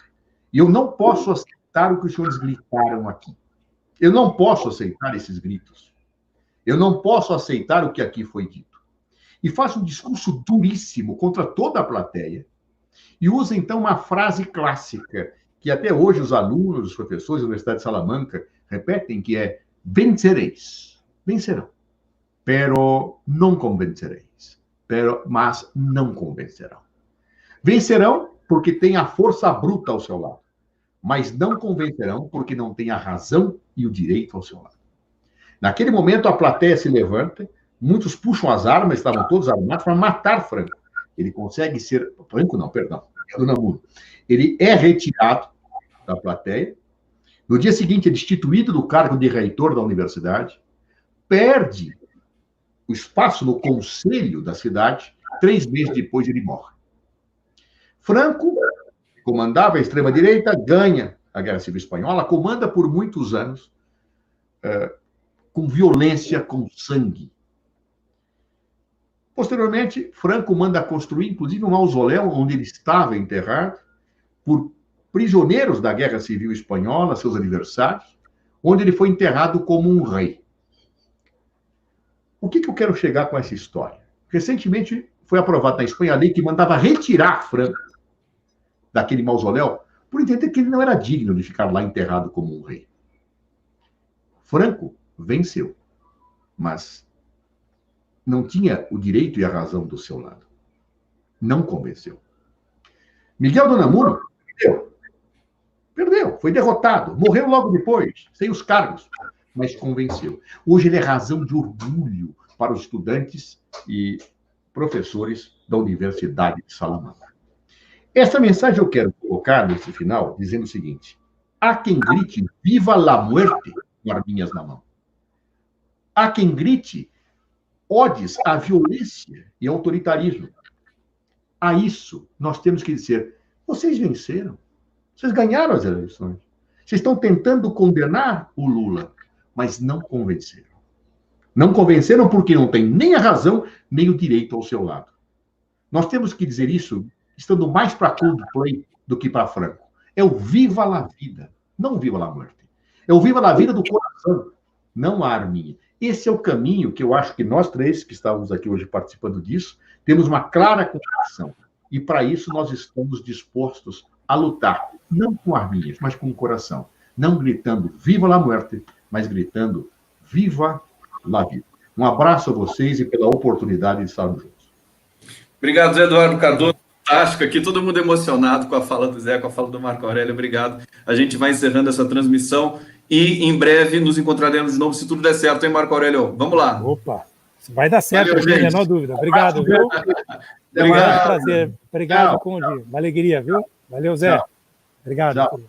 E eu não posso aceitar o que os senhores gritaram aqui. Eu não posso aceitar esses gritos. Eu não posso aceitar o que aqui foi dito. E faz um discurso duríssimo contra toda a plateia e usa, então, uma frase clássica que até hoje os alunos, os professores da Universidade de Salamanca repetem, que é: vencereis, vencerão, pero não convencereis, mas não convencerão. Vencerão porque tem a força bruta ao seu lado, mas não convencerão porque não tem a razão e o direito ao seu lado. Naquele momento, a plateia se levanta, muitos puxam as armas, estavam todos armados para matar Franco. Ele consegue ser... Franco não, perdão. Unamuno. Ele é retirado da plateia. No dia seguinte, é destituído do cargo de reitor da universidade, perde o espaço no conselho da cidade, 3 meses depois ele morre. Franco comandava a extrema-direita, ganha a Guerra Civil Espanhola, comanda por muitos anos, com violência, com sangue. Posteriormente, Franco manda construir, inclusive, um mausoléu onde ele estava enterrado, por prisioneiros da Guerra Civil Espanhola, seus aniversários, onde ele foi enterrado como um rei. O que eu quero chegar com essa história? Recentemente foi aprovada na Espanha a lei que mandava retirar Franco daquele mausoléu, por entender que ele não era digno de ficar lá enterrado como um rei. Franco venceu, mas não tinha o direito e a razão do seu lado. Não convenceu. Miguel de Unamuno perdeu, foi derrotado, morreu logo depois, sem os cargos, mas convenceu. Hoje ele é razão de orgulho para os estudantes e professores da Universidade de Salamanca. Essa mensagem eu quero colocar nesse final, dizendo o seguinte: há quem grite viva la muerte com arminhas na mão. Há quem grite odes à violência e autoritarismo. A isso nós temos que dizer: vocês venceram. Vocês ganharam as eleições. Vocês estão tentando condenar o Lula, mas não convenceram. Não convenceram porque não tem nem a razão, nem o direito ao seu lado. Nós temos que dizer isso estando mais para Coldplay do que para Franco. É o viva la vida, não o viva la morte. É o viva la vida do coração, não a arminha. Esse é o caminho que eu acho que nós três, que estávamos aqui hoje participando disso, temos uma clara convicção. E para isso nós estamos dispostos a lutar, não com arminhas, mas com o coração. Não gritando viva la muerte, mas gritando viva la vida. Um abraço a vocês e pela oportunidade de estarmos juntos. Obrigado, Zé Eduardo Cardoso. Fantástico aqui, todo mundo emocionado com a fala do Zé, com a fala do Marco Aurélio. Obrigado. A gente vai encerrando essa transmissão e em breve nos encontraremos de novo, se tudo der certo, hein, Marco Aurélio? Vamos lá. Opa, vai dar certo, Valeu, não tem a menor dúvida. Obrigado, viu? Obrigado. Prazer. Obrigado, Conde. Uma alegria, viu? Valeu, Zé. Tchau. Obrigado. Tchau.